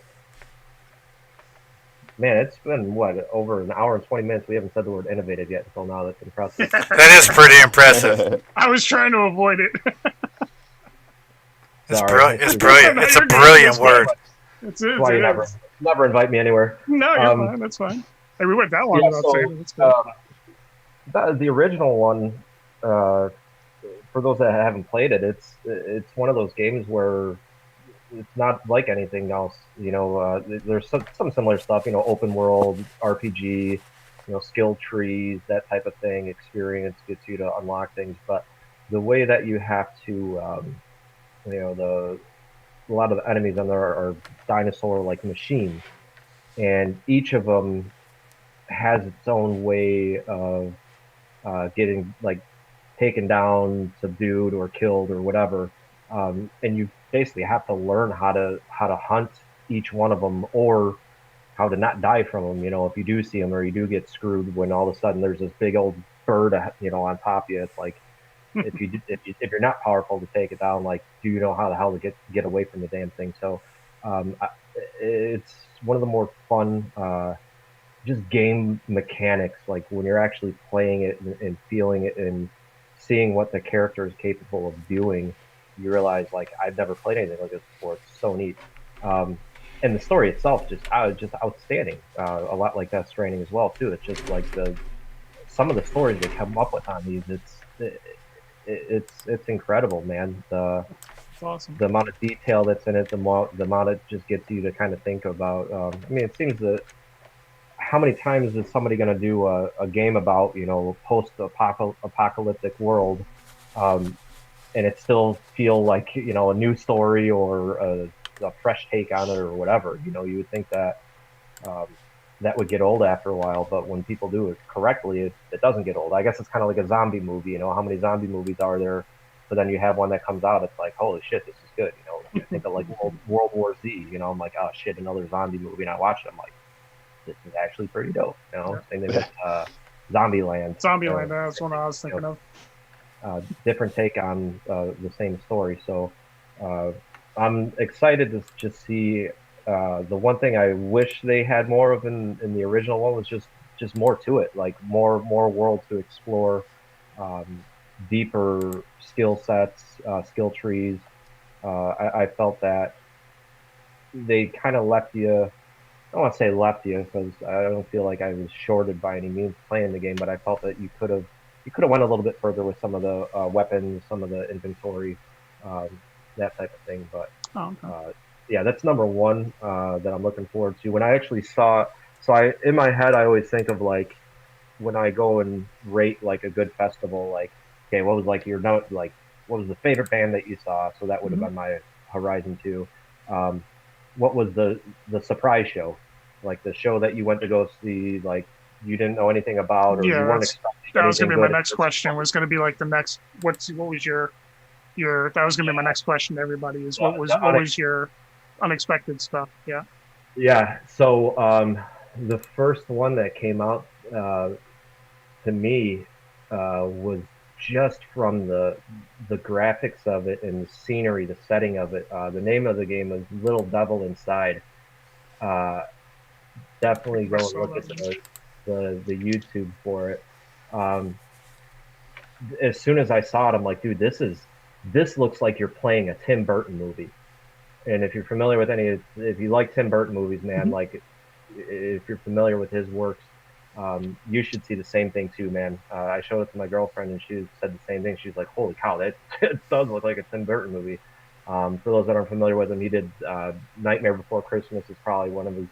Man, it's been, over an hour and 20 minutes. We haven't said the word innovative yet until now. That's impressive. That is pretty impressive. I was trying to avoid it. It's brilliant. It's brilliant. It's a brilliant word. It's it. Why you never invite me anywhere. No, you're fine. That's fine. Hey, we went that long without saying it. That's good. The original one, for those that haven't played it, it's one of those games where it's not like anything else. There's some similar stuff. Open world RPG, skill trees, that type of thing. Experience gets you to unlock things, but the way that you have to, a lot of the enemies on there are dinosaur-like machines, and each of them has its own way of getting taken down, subdued, or killed, or whatever. And you basically have to learn how to hunt each one of them, or how to not die from them. If you do see them, or you do get screwed when all of a sudden there's this big old bird, on top of you. It's like, if you're not powerful to take it down, do you know how the hell to get away from the damn thing? So it's one of the more fun just game mechanics, when you're actually playing it and feeling it and seeing what the character is capable of doing. You realize, I've never played anything like this before. It's so neat. And the story itself just outstanding. A lot like Death Stranding as well too. It's just some of the stories they come up with on these. It's incredible, man. It's awesome. The amount of detail that's in it, the amount it just gets you to kind of think about. It seems that how many times is somebody going to do a game about post-apocalyptic world, and it still feel like a new story or a fresh take on it or whatever. You would think that that would get old after a while, but when people do it correctly, it doesn't get old. I guess it's kind of like a zombie movie. How many zombie movies are there? But then you have one that comes out, it's like, holy shit, this is good. I think of like World War Z. You know, I'm like, oh shit, another zombie movie. And I watched it. I'm like, this is actually pretty dope. You know, same thing with Zombieland. Zombieland, that's what I was thinking of. Different take on the same story. So I'm excited to just see. The one thing I wish they had more of in the original one was just more to it, like more world to explore, deeper skill sets, skill trees. I felt that they kind of left you. I don't want to say left you because I don't feel like I was shorted by any means playing the game, but I felt that you could have went a little bit further with some of the weapons, some of the inventory, um, that type of thing. But Okay. yeah, that's number one that I'm looking forward to. When I actually saw, so I in my head I always think of like when I go and rate like a good festival, like okay, what was like your note, like what was the favorite band that you saw? So that would have Mhm. been my Horizon 2. Um, what was the surprise show, like the show that you went to go see, like you didn't know anything about or you Yeah, weren't expecting that was gonna anything be my good. next question. Was gonna be like the next. What was your? That was gonna be my next question to everybody. Is what was your unexpected stuff? Yeah. Yeah. So the first one that came out to me was just from the graphics of it and the scenery, the setting of it. The name of the game is Little Devil Inside. Uh, I think Definitely I go and saw look that at one. the YouTube for it. Um, as soon as I saw it, I'm like, dude, this looks like you're playing a Tim Burton movie. And if you're familiar with if you like Tim Burton movies, man, Mhm. like if you're familiar with his works, you should see the same thing too, man. I showed it to my girlfriend, and she said the same thing. She's like, "Holy cow, that it does look like a Tim Burton movie." For those that aren't familiar with him, he did Nightmare Before Christmas is probably one of his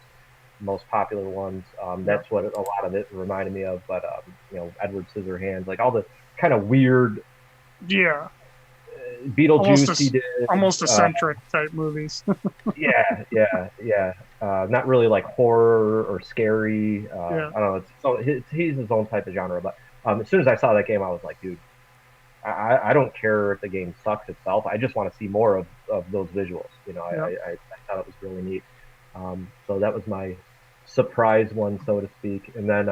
most popular ones. Yeah. That's what a lot of it reminded me of. But Edward Scissorhands, like all the kind of weird Yeah. Almost Beetlejuice he as did. almost Uh, eccentric type movies. yeah. Not really like horror or scary. Yeah. I don't know. He's his own type of genre. But as soon as I saw that game, I was like, dude, I don't care if the game sucks itself. I just want to see more of those visuals. Yeah. I thought it was really neat. So that was my surprise one, so to speak. And then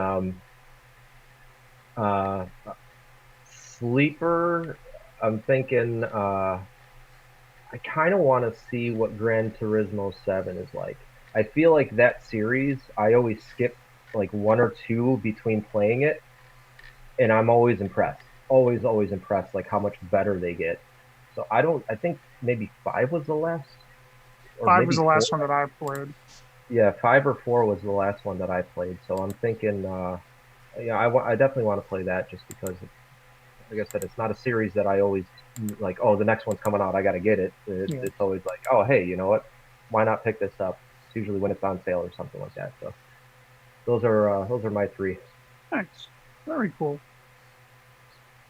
uh, Sleeper, I'm thinking. I kind of want to see what Gran Turismo 7 is like. I feel like that series, I always skip like one or two between playing it, and I'm always impressed. Always impressed, like how much better they get. So I think maybe five was the last, or 5 was maybe the four. last one that I played. Yeah, five or four was the last one that I played. So I'm thinking, yeah, I definitely want to play that just because like I said, it's not a series that I always like. Oh, the next one's coming out, I got to get it. Yeah. It's always like, oh, hey, you know what? Why not pick this up? It's usually when it's on sale or something like that. So those are my three. Thanks. Very cool.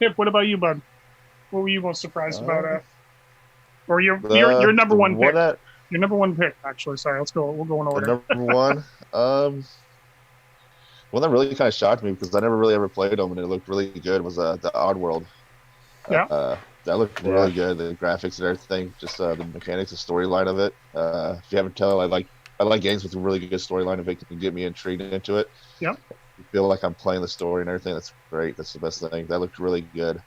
Hip, what about you, bud? What were you most surprised about? Um, Or your the number one one pick? that Your number one pick, actually. Sorry, let's go. We'll go in the order. number one. One that really kind of shocked me because I never really ever played them and it looked really good was the Oddworld. Yeah. That looked Yeah. really good. The graphics and everything, just the mechanics, the storyline of it. If you haven't tell, I like games with a really good storyline. If it can get me intrigued into it, Yep. I feel like I'm playing the story and everything. That's great. That's the best thing. That looked really good.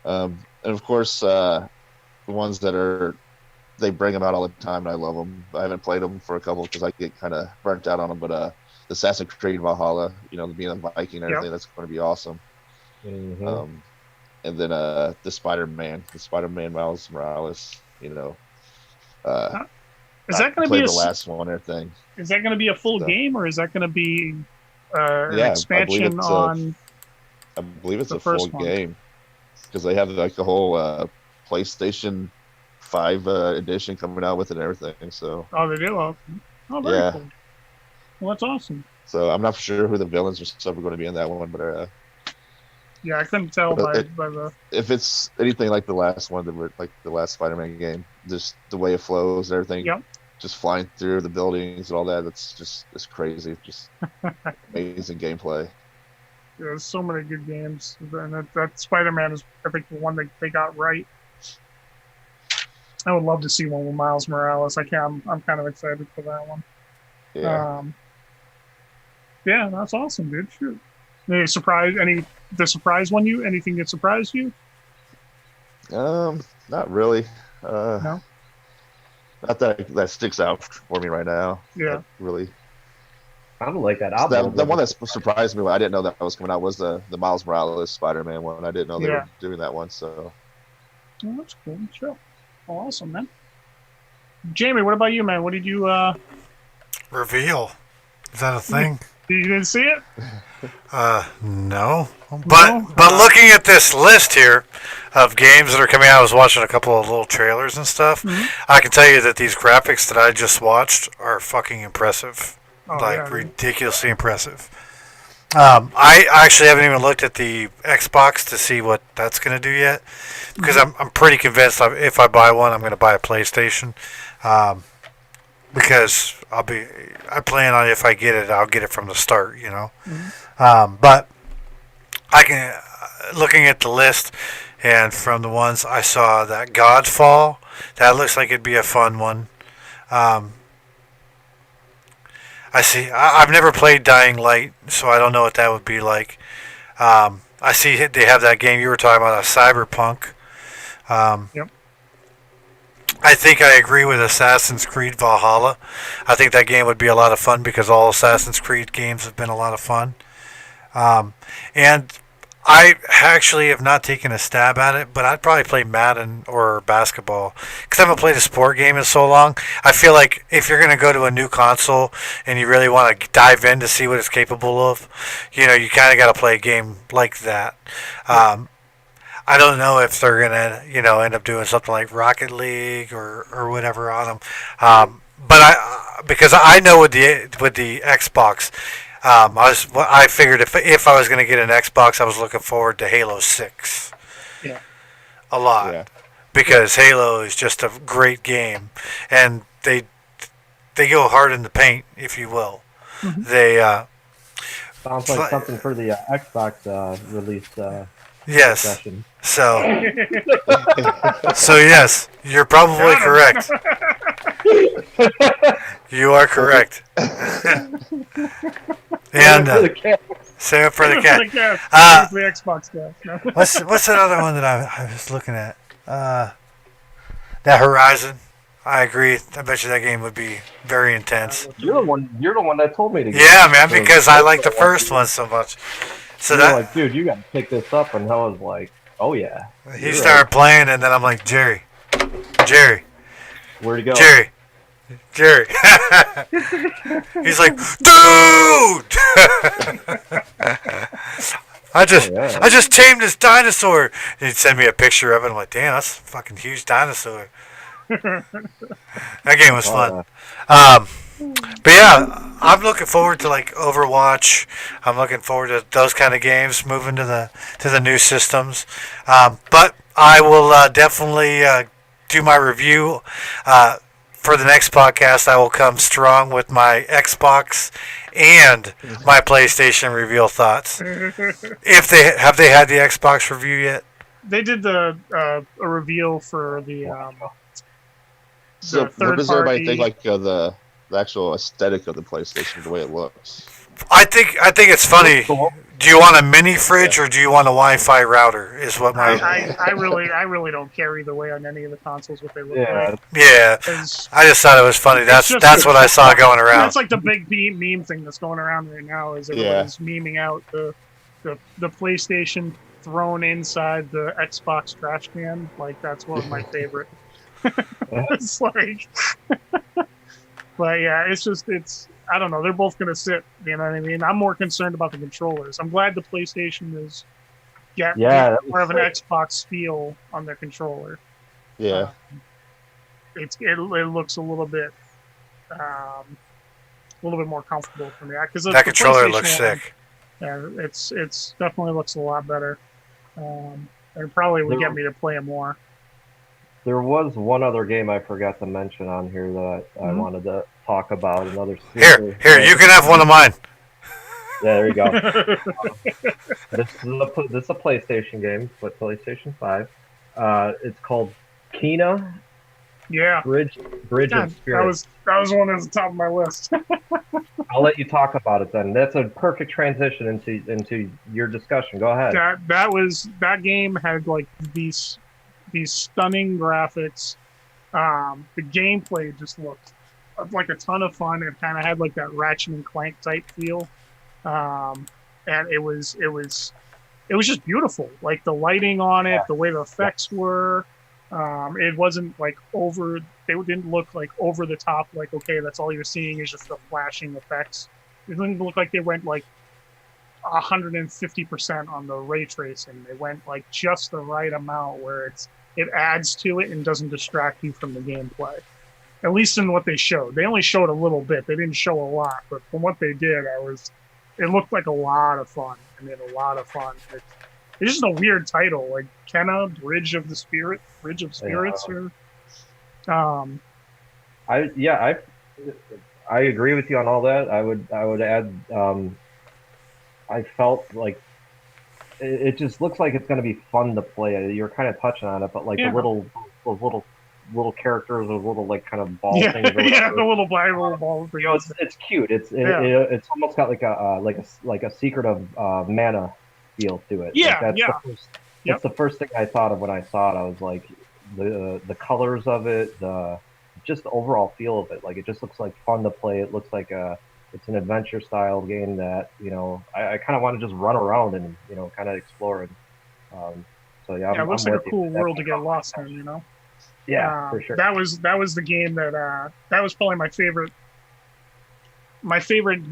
And of course, the ones that are they bring them out all the time, and I love them. I haven't played them for a couple because I get kind of burnt out on them. But the Assassin's Creed Valhalla, being a Viking and Yep. everything, that's going to be awesome. Mm-hmm. Um, and then the Spider-Man Miles Morales. Uh, Is I that going to be played the last one and everything. Is that going to be a full So game, or is that going to be an yeah, expansion on I believe it's the a full first one? game because they have like the whole PlayStation 5 edition coming out with it and everything. So Oh, they do. Oh, very yeah, cool. Well, that's awesome. so I'm not sure who the villains or stuff are going to be in that one, Yeah, I couldn't tell but by the. if it's anything like the last one, like the last Spider-Man game, just the way it flows and everything, Yep. just flying through the buildings and all that, it's crazy. Just amazing gameplay. There's so many good games, and that Spider-Man is, I think, the one that they got right. I would love to see one with Miles Morales. I'm kind of excited for that one. Yeah. Yeah, that's awesome, dude. Shoot. The surprise one anything that surprised you? Not really. No? Not that sticks out for me right now. Yeah. Not really. I don't like that. The one that surprised me, I didn't know that was coming out, was the Miles Morales Spider-Man one. I didn't know they were doing that one. So. Oh, that's cool. Sure. Awesome, man. Jamie, what about you, man? What did you Reveal. Is that a thing? You didn't see it? No. But looking at this list here of games that are coming out, I was watching a couple of little trailers and stuff. Mm-hmm. I can tell you that these graphics that I just watched are fucking impressive. Ridiculously impressive. I actually haven't even looked at the Xbox to see what that's going to do yet, because I'm pretty convinced if I buy one, I'm going to buy a PlayStation, because I plan on, if I get it, I'll get it from the start, you know. Mm-hmm. But I can, looking at the list, and from the ones I saw, that Godfall, that looks like it'd be a fun one. I've never played Dying Light, so I don't know what that would be like. I see they have that game you were talking about, Cyberpunk. Yep. I think I agree with Assassin's Creed Valhalla. I think that game would be a lot of fun, because all Assassin's Creed games have been a lot of fun. And I actually have not taken a stab at it, but I'd probably play Madden or basketball, because I haven't played a sport game in so long. I feel like if you're going to go to a new console and you really want to dive in to see what it's capable of, you know, you kind of got to play a game like that. I don't know if they're going to, you know, end up doing something like Rocket League or whatever on them. But because I know with the Xbox, I figured if I was going to get an Xbox, I was looking forward to Halo 6. Yeah. A lot. Yeah. Because Halo is just a great game, and they go hard in the paint, if you will. Mm-hmm. They sounds like something for the Xbox release. Yes. Session. So yes, you're probably correct. You are correct. And save it for the cat. The Xbox cat. No. What's that other one that I was looking at? That Horizon. I agree. I bet you that game would be very intense. You're the one that told me to get it. Yeah, man, because I like the first one so much. So you're like, dude, you got to pick this up, and I was like, oh yeah. He started playing, and then I'm like, Jerry, where'd he go? Jerry. He's like, dude. I just tamed this dinosaur. And he'd send me a picture of it. I'm like, damn, that's a fucking huge dinosaur. That game was fun. But yeah, I'm looking forward to like Overwatch. I'm looking forward to those kind of games, moving to the new systems. But I will definitely do my review. For the next podcast, I will come strong with my Xbox and my PlayStation reveal thoughts. If they had the Xbox review yet? They did a reveal for the so third what does party. Everybody think like the actual aesthetic of the PlayStation, the way it looks? I think it's funny. Do you want a mini fridge or do you want a Wi-Fi router? Is what my I really don't care either way on any of the consoles what they look like. Yeah, I just thought it was funny. That's what I saw going around. That's like the big meme thing that's going around right now. Is everybody's memeing out the PlayStation thrown inside the Xbox trash can. Like that's one of my favorite. It's like, but yeah, it's. I don't know. They're both going to sit. You know what I mean? I'm more concerned about the controllers. I'm glad the PlayStation is more of an Xbox feel on their controller. Yeah. It looks a little bit more comfortable for me because that controller looks sick. Yeah, it's definitely looks a lot better. And probably would get me to play it more. There was one other game I forgot to mention on here that I wanted to talk about. Another here, you can have one of mine. Yeah, there you go. This is a PlayStation game, but PlayStation 5. It's called Kena Yeah. Bridge God, of Spirits. that was one that was the top of my list. I'll let you talk about it then. That's a perfect transition into your discussion. Go ahead. That game had like these stunning graphics. The gameplay just looked like a ton of fun. It kind of had like that Ratchet and Clank type feel, and it was just beautiful. Like the lighting on it, the way the effects were. It wasn't like over. They didn't look like over the top. Like okay, that's all you're seeing is just the flashing effects. It didn't look like they went like 150% on the ray tracing. They went like just the right amount where it adds to it and doesn't distract you from the gameplay. At least in what they showed. They only showed a little bit. They didn't show a lot, but from what they did, it looked like a lot of fun. I mean, a lot of fun. It's just a weird title, like Kena Bridge of Spirits, or I agree with you on all that. I would add. I felt like it just looks like it's going to be fun to play. You're kind of touching on it, but like those little characters, those little like kind of ball things. Yeah, the little ball. You know, it's cute. It's almost got like a secret of mana feel to it. Yeah, like that's the first thing I thought of when I saw it. I was like, the colors of it, just the overall feel of it. Like it just looks like fun to play. It looks like it's an adventure style game that I kind of want to just run around and kind of explore. And so it looks like a cool world to get lost in. Yeah, for sure. That was the game that was probably my favorite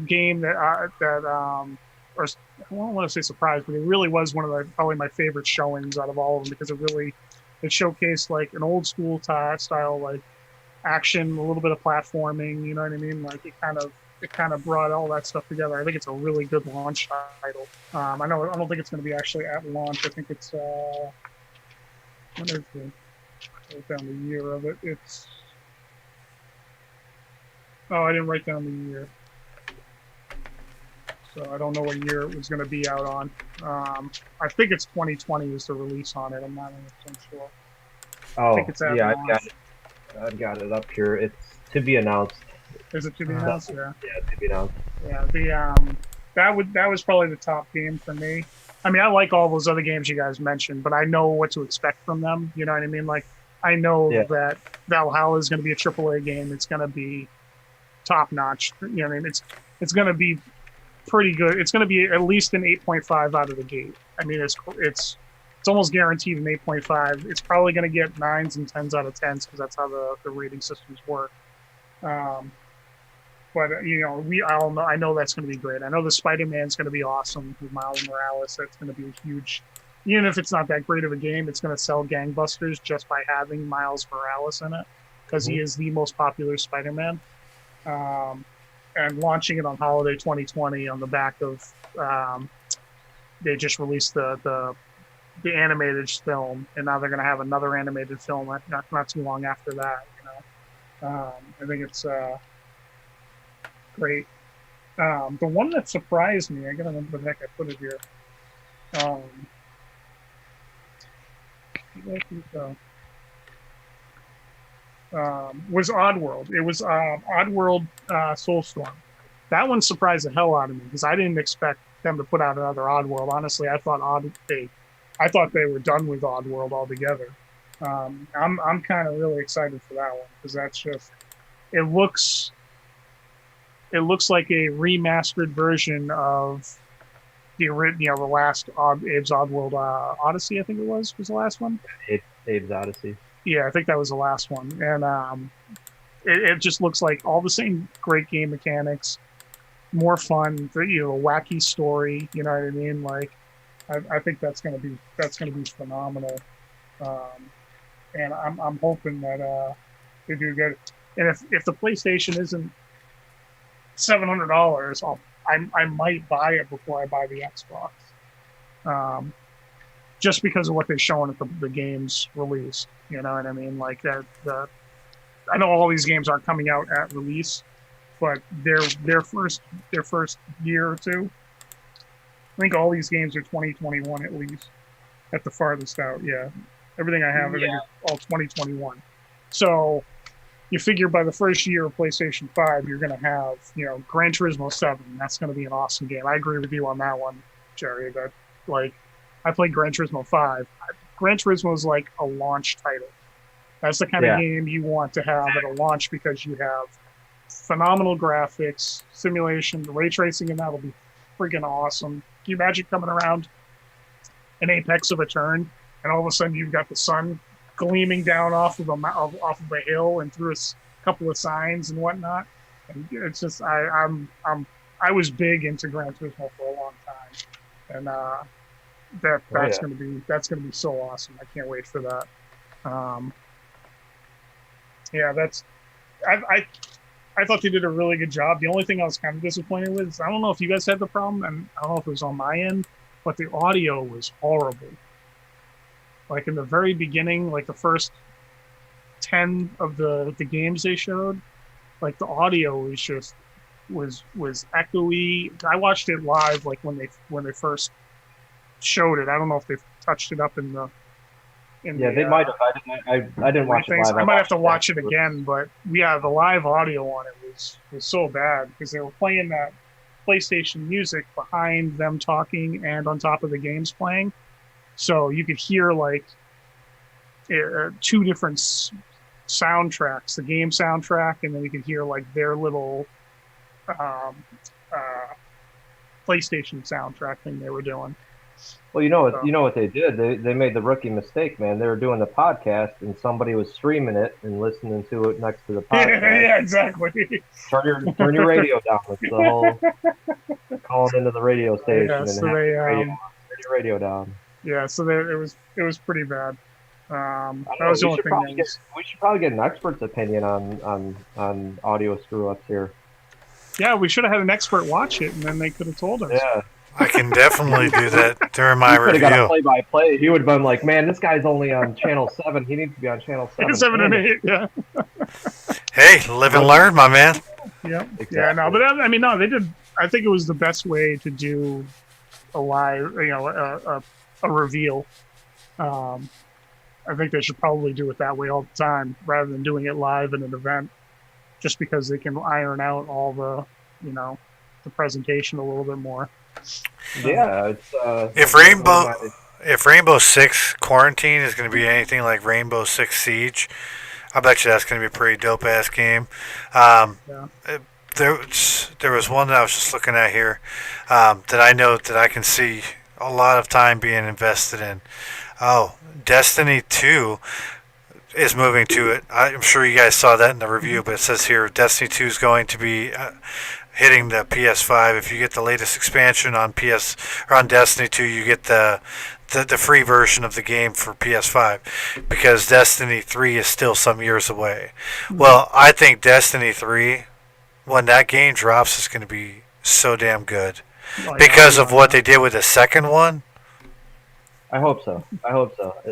game or I don't want to say surprise, but it really was one of probably my favorite showings out of all of them because it showcased like an old school style like action, a little bit of platforming. You know what I mean? Like it kind of brought all that stuff together. I think it's a really good launch title. I don't think it's going to be actually at launch. I think it's what is it? Write down the year of it. I didn't write down the year, so I don't know what year it was going to be out on. I think it's 2020 is the release on it. I'm not 100% sure. Oh, I think it's I've got it up here. It's to be announced. Is it to be announced? Yeah. Yeah, to be announced. Yeah. That was probably the top game for me. I mean, I like all those other games you guys mentioned, but I know what to expect from them. You know what I mean? Like, I know that Valhalla is going to be a AAA game. It's going to be top notch. You know what I mean? It's going to be pretty good. It's going to be at least an 8.5 out of the gate. I mean, it's almost guaranteed an 8.5. It's probably going to get 9s and 10s out of 10s because that's how the rating systems work. But I know that's going to be great. I know the Spider-Man's going to be awesome with Miles Morales. That's going to be a huge. Even if it's not that great of a game, it's going to sell gangbusters just by having Miles Morales in it because he is the most popular Spider-Man. And launching it on holiday 2020 on the back of, they just released the animated film, and now they're going to have another animated film not too long after that. I think it's great. The one that surprised me, I gotta remember the heck I put it here. Was Oddworld. It was Oddworld Soulstorm. That one surprised the hell out of me because I didn't expect them to put out another Oddworld. Honestly, I thought they were done with Oddworld altogether. I'm kind of really excited for that one because that's just it looks like a remastered version of the last Abe's Oddworld Odyssey. I think it was the last one. Abe's Odyssey. Yeah, I think that was the last one, and it just looks like all the same great game mechanics, more fun, a wacky story. You know what I mean? Like, I think that's gonna be phenomenal, and I'm hoping that they do good. And if the PlayStation isn't $700, I might buy it before I buy the Xbox, just because of what they've shown at the game's release. You know what I mean? Like that. I know all these games aren't coming out at release, but their first year or two. I think all these games are 2021 at least, at the farthest out. Yeah, everything I have, I think is all 2021. So you figure by the first year of PlayStation 5, you're going to have, Gran Turismo 7. That's going to be an awesome game. I agree with you on that one, Jerry. That, like, I played Gran Turismo 5. Gran Turismo is like a launch title. That's the kind of game you want to have at a launch because you have phenomenal graphics, simulation, the ray tracing in that will be freaking awesome. Can you imagine coming around an apex of a turn and all of a sudden you've got the sun gleaming down off of a hill and through a couple of signs and whatnot? And it's just I was big into Gran Turismo for a long time, and that's gonna be so awesome. I can't wait for that. That's I thought they did a really good job. The only thing I was kind of disappointed with is I don't know if you guys had the problem, and I don't know if it was on my end, but the audio was horrible. Like in the very beginning, like the first 10 of the games they showed, like the audio was just was echoey. I watched it live, like when they first showed it. I don't know if they've touched it up in the. They might have. I didn't watch it live. I might have to watch it again, but the live audio on it was so bad because they were playing that PlayStation music behind them talking and on top of the games playing, so you could hear like two different soundtracks: the game soundtrack, and then you could hear like their little PlayStation soundtrack thing they were doing. Well, you know what they did? They made the rookie mistake, man. They were doing the podcast, and somebody was streaming it and listening to it next to the podcast. Yeah, exactly. Turn your radio down. It's the whole calling into the radio station and radio down. Yeah, so it was pretty bad. That was the only thing. We should probably get an expert's opinion on audio screw ups here. Yeah, we should have had an expert watch it, and then they could have told us. Yeah. I can definitely do that during my review. Got a play-by-play. He would have been like, "Man, this guy's only on channel 7. He needs to be on channel 7." 7 and 8, yeah. Hey, live and learn, my man. Yeah, exactly. Yeah. No, but I mean, no, they did. I think it was the best way to do a live, a reveal. I think they should probably do it that way all the time, rather than doing it live in an event, just because they can iron out all the, the presentation a little bit more. Yeah, it's if Rainbow Six Quarantine is going to be anything like Rainbow Six Siege, I bet you that's going to be a pretty dope ass game. There was one that I was just looking at here that I know that I can see a lot of time being invested in. Oh, Destiny 2 is moving to it. I'm sure you guys saw that in the review, but it says here Destiny 2 is going to be hitting the PS5. If you get the latest expansion on on Destiny 2, you get the free version of the game for PS5 because Destiny 3 is still some years away. Well, I think Destiny 3, when that game drops, is going to be so damn good because of what they did with the second one. I hope so.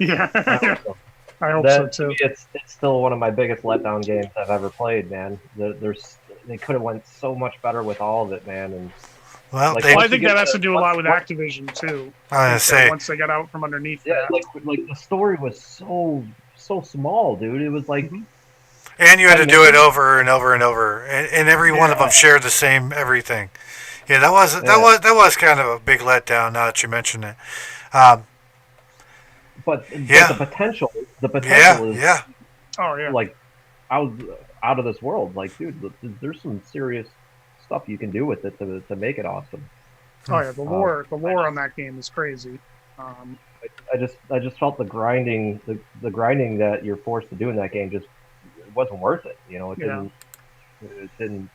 Yeah. I hope so too. It's still one of my biggest letdown games I've ever played, man. They could have went so much better with all of it, man. And I think that has to do a lot with Activision too. I was gonna say once they got out from underneath. Yeah, like the story was so small, dude. It was like, and you had to do it over and over and over, and every one of them shared the same everything. Yeah, that was kind of a big letdown. Now that you mention it. But the potential is Oh yeah. Like out of this world. Like, dude, there's some serious stuff you can do with it to make it awesome. Oh yeah, the lore on that game is crazy. I just felt the grinding that you're forced to do in that game just it wasn't worth it. It didn't.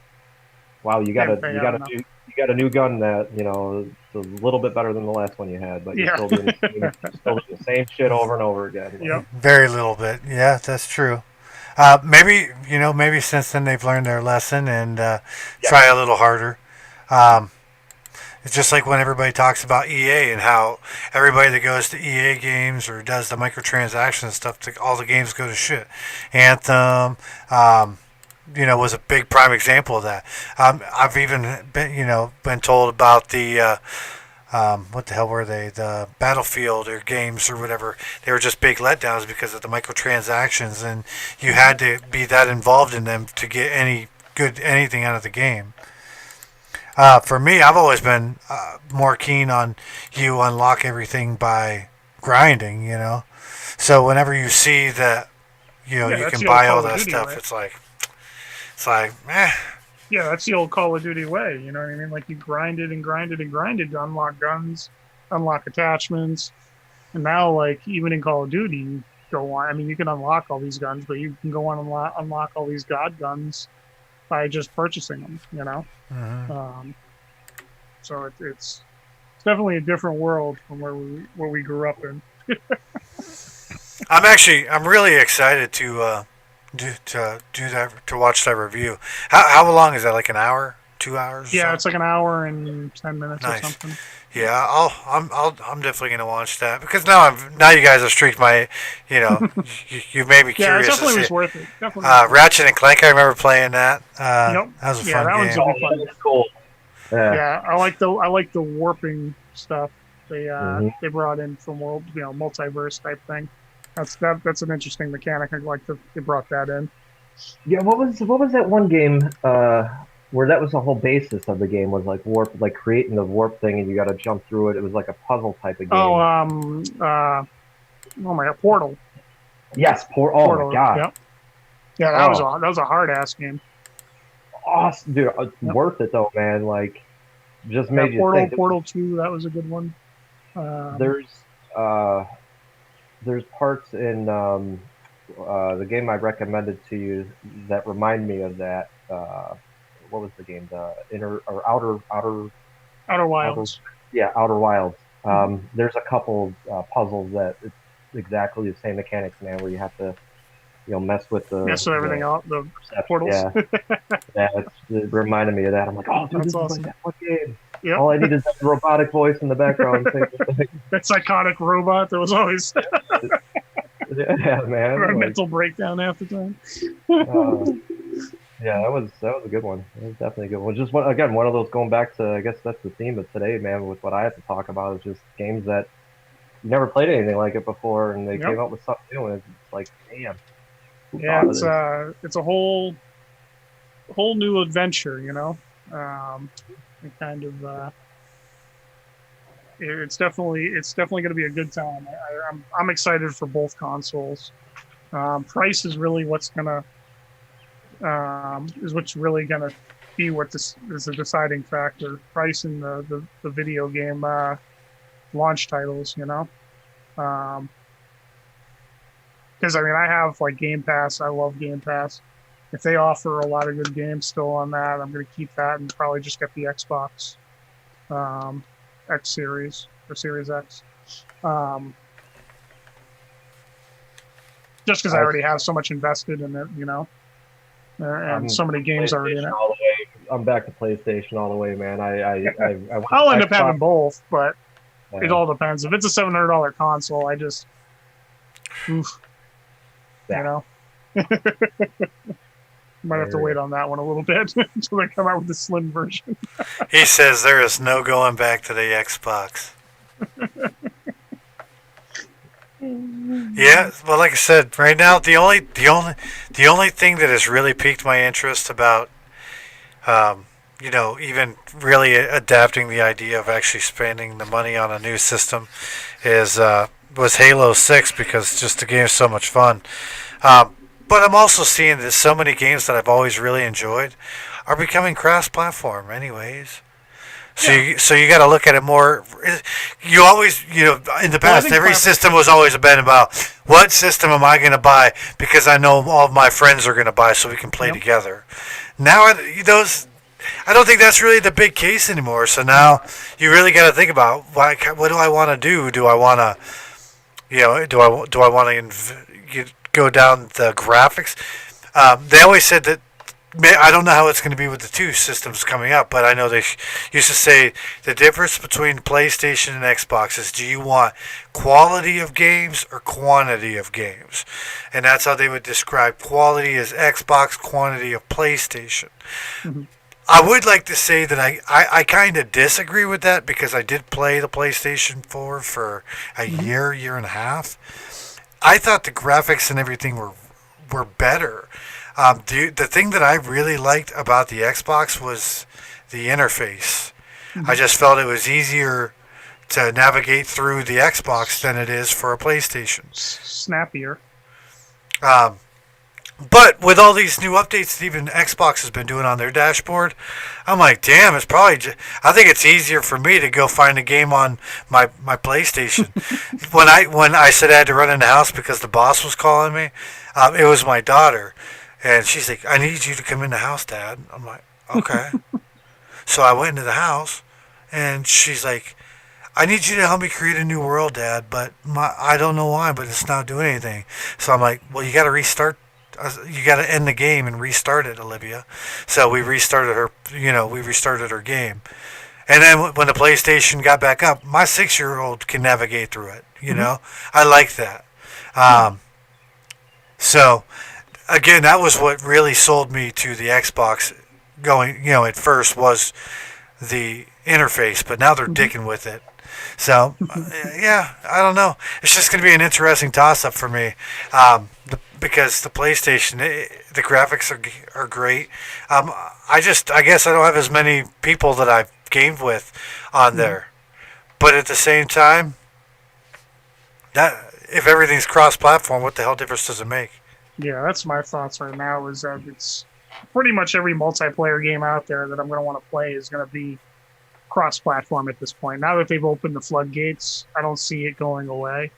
Wow, you got a new gun that it's a little bit better than the last one you had, but you're still doing the same shit over and over again. Yep. Very little bit. Yeah, that's true. Maybe since then they've learned their lesson and try a little harder. It's just like when everybody talks about EA and how everybody that goes to EA games or does the microtransaction stuff, all the games go to shit. Anthem, was a big prime example of that. I've even been told about the what the hell were they? The Battlefield or games or whatever. They were just big letdowns because of the microtransactions, and you had to be that involved in them to get anything out of the game. For me, I've always been more keen on you unlock everything by grinding, So whenever you see that, you can buy all that stuff, way. It's like, eh. Yeah, that's the old Call of Duty way. You know what I mean? Like you grinded and grinded and grinded to unlock guns, unlock attachments, and now like even in Call of Duty, you go on. I mean, you can unlock all these guns, but you can go on and unlock all these god guns by just purchasing them. Mm-hmm. So it's definitely a different world from where we grew up in. I'm really excited to do that, to watch that review. How long is that? Like an hour, 2 hours? Yeah, it's like an hour and 10 minutes or something. Yeah, I'm definitely gonna watch that because now you guys have streaked my, you made me curious. Yeah, it definitely was worth it. Ratchet and Clank, I remember playing that. Yep. That was a fun game. That was fun. Cool. Yeah, I like the warping stuff they brought in from world, multiverse type thing. That's an interesting mechanic. I like that they brought that in. Yeah, what was that one game where that was the whole basis of the game was like warp, like creating the warp thing, and you got to jump through it. It was like a puzzle type of game. Oh my God, Portal. Yes, Portal. Oh my God. Yep. Yeah, that was a hard ass game. Awesome, dude. Worth it though, man. Like, just made you think. Portal 2, that was a good one. There's parts in the game I recommended to you that remind me of that. What was the game? The Outer Wilds. Outer Wilds. There's a couple puzzles that it's exactly the same mechanics, man, where you have to, mess with everything out, the portals. Yeah, it reminded me of that. I'm like, oh, dude, that's awesome. Like that one game. Yep. All I need is that robotic voice in the background. That psychotic robot that was always yeah, man. or a mental breakdown half the time. Yeah, that was a good one. It was definitely a good one. Just one of those, going back to, I guess that's the theme of today, man, with what I have to talk about, is just games that you never played anything like it before, and they came out with something new, and it's like, damn. Yeah, it's a whole new adventure, kind of it's definitely going to be a good time. I'm excited for both consoles. Price is really what's really gonna be what this is a deciding factor. Price in the video game launch titles, because I have like Game Pass. I love Game Pass. If they offer a lot of good games still on that, I'm going to keep that and probably just get the Xbox X Series or Series X. Just because I already have so much invested in it, and so many games already in it. All the way. I'm back to PlayStation all the way, man. I'll end up having both, but it all depends. If it's a $700 console, I just, might have to wait on that one a little bit until they come out with the slim version. He says there is no going back to the Xbox. Yeah, well, like I said, right now the only thing that has really piqued my interest about, even really adapting the idea of actually spending the money on a new system was Halo 6, because just the game is so much fun. But I'm also seeing that so many games that I've always really enjoyed are becoming cross-platform anyways. So you got to look at it more. You always, in the past, every system was always been about what system am I going to buy because I know all of my friends are going to buy so we can play together. Now, I don't think that's really the big case anymore. So now you really got to think about what do I want to do? Do I want to, do I want to go down the graphics? They always said that. I don't know how it's going to be with the two systems coming up, but I know they used to say the difference between PlayStation and Xbox is, do you want quality of games or quantity of games? And that's how they would describe quality as Xbox, quantity of PlayStation. Mm-hmm. I would like to say that I kind of disagree with that because I did play the PlayStation 4 for a year and a half. I thought the graphics and everything were better. The thing that I really liked about the Xbox was the interface. I just felt it was easier to navigate through the Xbox than it is for a PlayStation. Snappier. But with all these new updates that even Xbox has been doing on their dashboard, I'm like, damn, it's probably. I think it's easier for me to go find a game on my PlayStation. when I said I had to run in the house because the boss was calling me, it was my daughter, and she's like, "I need you to come in the house, Dad." I'm like, okay. So I went into the house, and she's like, "I need you to help me create a new world, Dad, but I don't know why, but it's not doing anything." So I'm like, "Well, you got to restart. You got to end the game and restart it, Olivia." So we restarted her. We restarted her game, and then when the PlayStation got back up, my 6-year-old can navigate through it. I like that. So again, that was what really sold me to the Xbox. Going, at first was the interface, but now they're dicking with it. So, yeah, I don't know. It's just going to be an interesting toss-up for me because the PlayStation, the graphics are great. I guess I don't have as many people that I've gamed with on there. But at the same time, that if everything's cross-platform, what the hell difference does it make? Yeah, that's my thoughts right now. Is that it's pretty much every multiplayer game out there that I'm going to want to play is going to be cross-platform at this point. Now that they've opened the floodgates, I don't see it going away.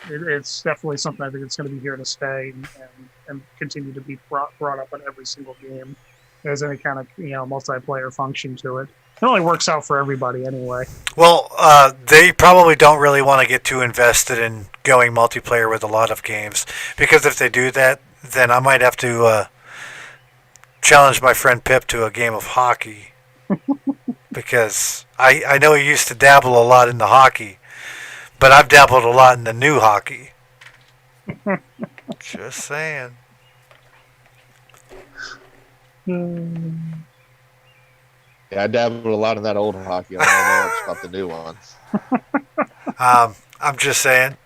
It's definitely something I think it's going to be here to stay and continue to be brought up in every single game. There's any kind of multiplayer function to it. It only works out for everybody anyway. Well, they probably don't really want to get too invested in going multiplayer with a lot of games because if they do that, then I might have to challenge my friend Pip to a game of hockey because I know he used to dabble a lot in the hockey, but I've dabbled a lot in the new hockey. Just saying. Yeah, I dabbled a lot in that old hockey. I don't know much about the new ones. I'm just saying.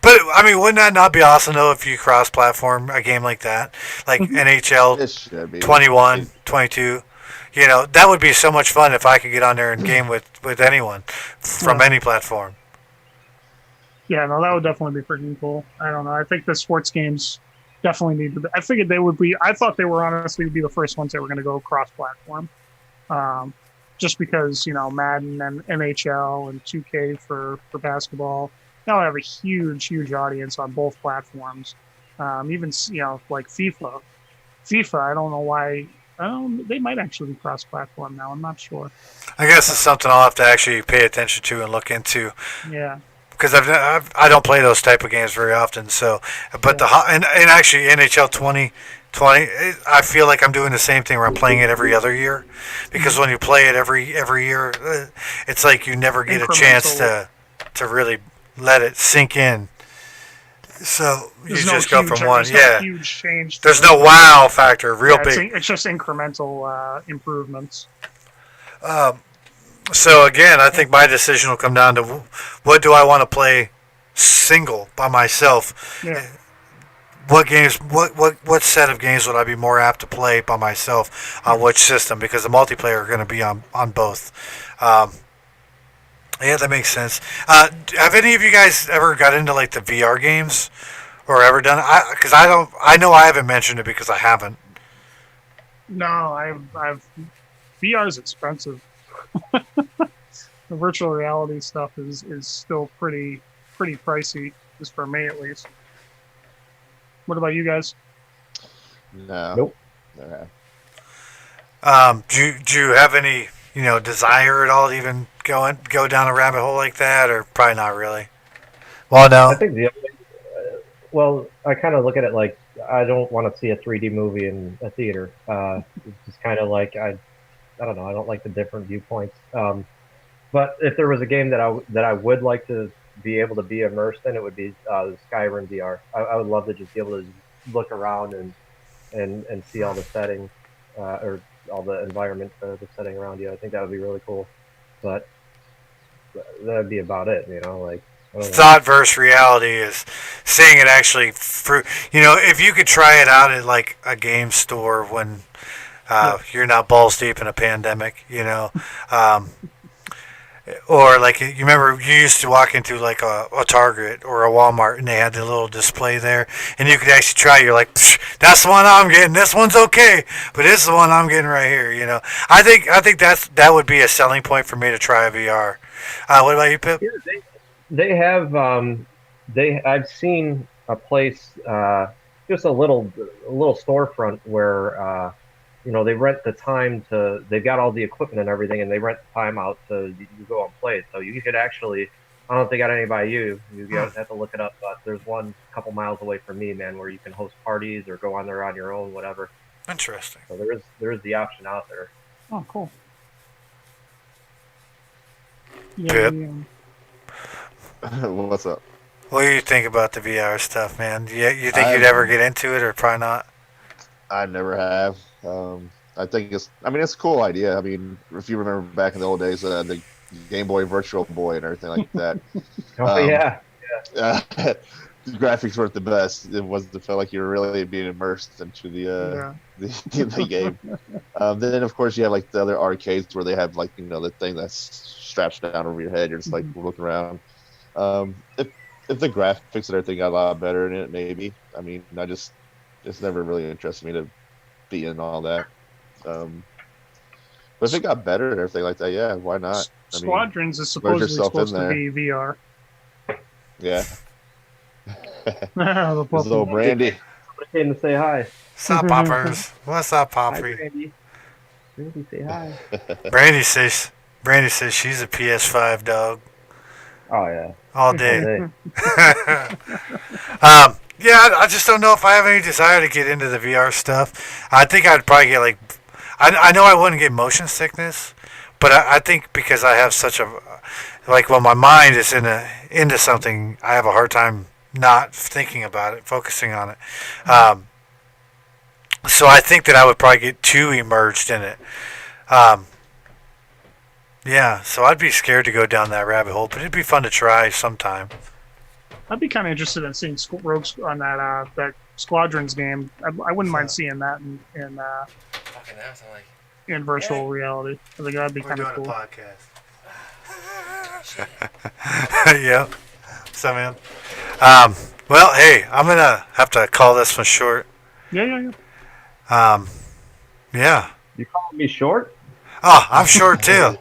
But, I mean, wouldn't that not be awesome, though, if you cross-platform a game like that? Like NHL 21, 22. That would be so much fun if I could get on there and game with anyone from any platform. Yeah, no, that would definitely be freaking cool. I don't know. I think the sports games definitely need to be. I figured they would be. I thought they were honestly would be the first ones that were going to go cross-platform. Just because, Madden and NHL and 2K for basketball now have a huge audience on both platforms. Even, like FIFA. FIFA, I don't know why. They might actually be cross-platform now. I'm not sure. I guess it's something I'll have to actually pay attention to and look into. Yeah. Because I don't play those type of games very often. So, but and actually NHL 2020, I feel like I'm doing the same thing where I'm playing it every other year. Because when you play it every year, it's like you never get a chance to really let it sink in. So you just go from one. No huge change. There's no wow factor, real big. It's just incremental improvements. So again, I think my decision will come down to what do I want to play single by myself. Yeah. What games? What set of games would I be more apt to play by myself on which system? Because the multiplayer are going to be on both. Yeah, that makes sense. Have any of you guys ever got into like the VR games, or ever done it? Because I don't. I know I haven't mentioned it because I haven't. No, I've VR is expensive. The virtual reality stuff is still pretty pricey, just for me at least. What about you guys? No. Nope. Okay. Do you have any desire at all to even go down a rabbit hole like that, or probably not really? Well, no. I think I kind of look at it like I don't want to see a 3D movie in a theater. It's just kind of like I don't know. I don't like the different viewpoints. But if there was a game that I would like to be able to be immersed in, it would be Skyrim VR. I would love to just be able to look around and see all the settings. or all the environment, the setting around you. I think that would be really cool. But that'd be about it, Like, I don't know. Thought versus reality is seeing it actually. If you could try it out at like a game store when you're not balls deep in a pandemic, or like you remember you used to walk into like a Target or a Walmart and they had the little display there and you could actually try. You're like, that's the one I'm getting. This one's okay, but this is the one I'm getting right here. I think that would be a selling point for me to try a VR. What about you, Pip? Yeah, they have I've seen a place, just a little storefront where they rent the time they've got all the equipment and everything, and they rent the time out to you go and play. So you could actually, I don't know if they got any by you. You guys have to look it up, but there's one a couple miles away from me, man, where you can host parties or go on there on your own, whatever. Interesting. So there is the option out there. Oh, cool. Yeah. What's up? What do you think about the VR stuff, man? You think you'd ever get into it, or probably not? I never have. I think it's a cool idea. I mean, if you remember back in the old days, the Game Boy Virtual Boy and everything like that. Yeah. The graphics weren't the best. It felt like you were really being immersed into the game. Then of course you have like the other arcades where they have like the thing that's strapped down over your head. You're just like looking around. If the graphics and everything got a lot better in it, maybe. I mean, it's never really interested me to be in all that. But if it got better and everything like that, yeah, why not? Squadrons is supposedly supposed to be VR. Yeah. The There's little Brandy. I came to say hi. What's up, Poppers? What's up, Hi, Poppy? Brandy. Brandy, say hi. Brandy says she's a PS5 dog Oh yeah. all day. Hey. Yeah, I just don't know if I have any desire to get into the VR stuff. I think I'd probably get like, I know I wouldn't get motion sickness, but I think because I have such a, like when my mind is into something, I have a hard time not thinking about it, focusing on it. So I think that I would probably get too immersed in it. Yeah, so I'd be scared to go down that rabbit hole, but it'd be fun to try sometime. I'd be kind of interested in seeing Rogues on that Squadrons game. I wouldn't mind seeing that in virtual reality. I think that'd be kind of cool. We're doing a podcast. Yeah. So, man. Well, hey, I'm going to have to call this one short. Yeah. Yeah. You calling me short? Oh, I'm short too.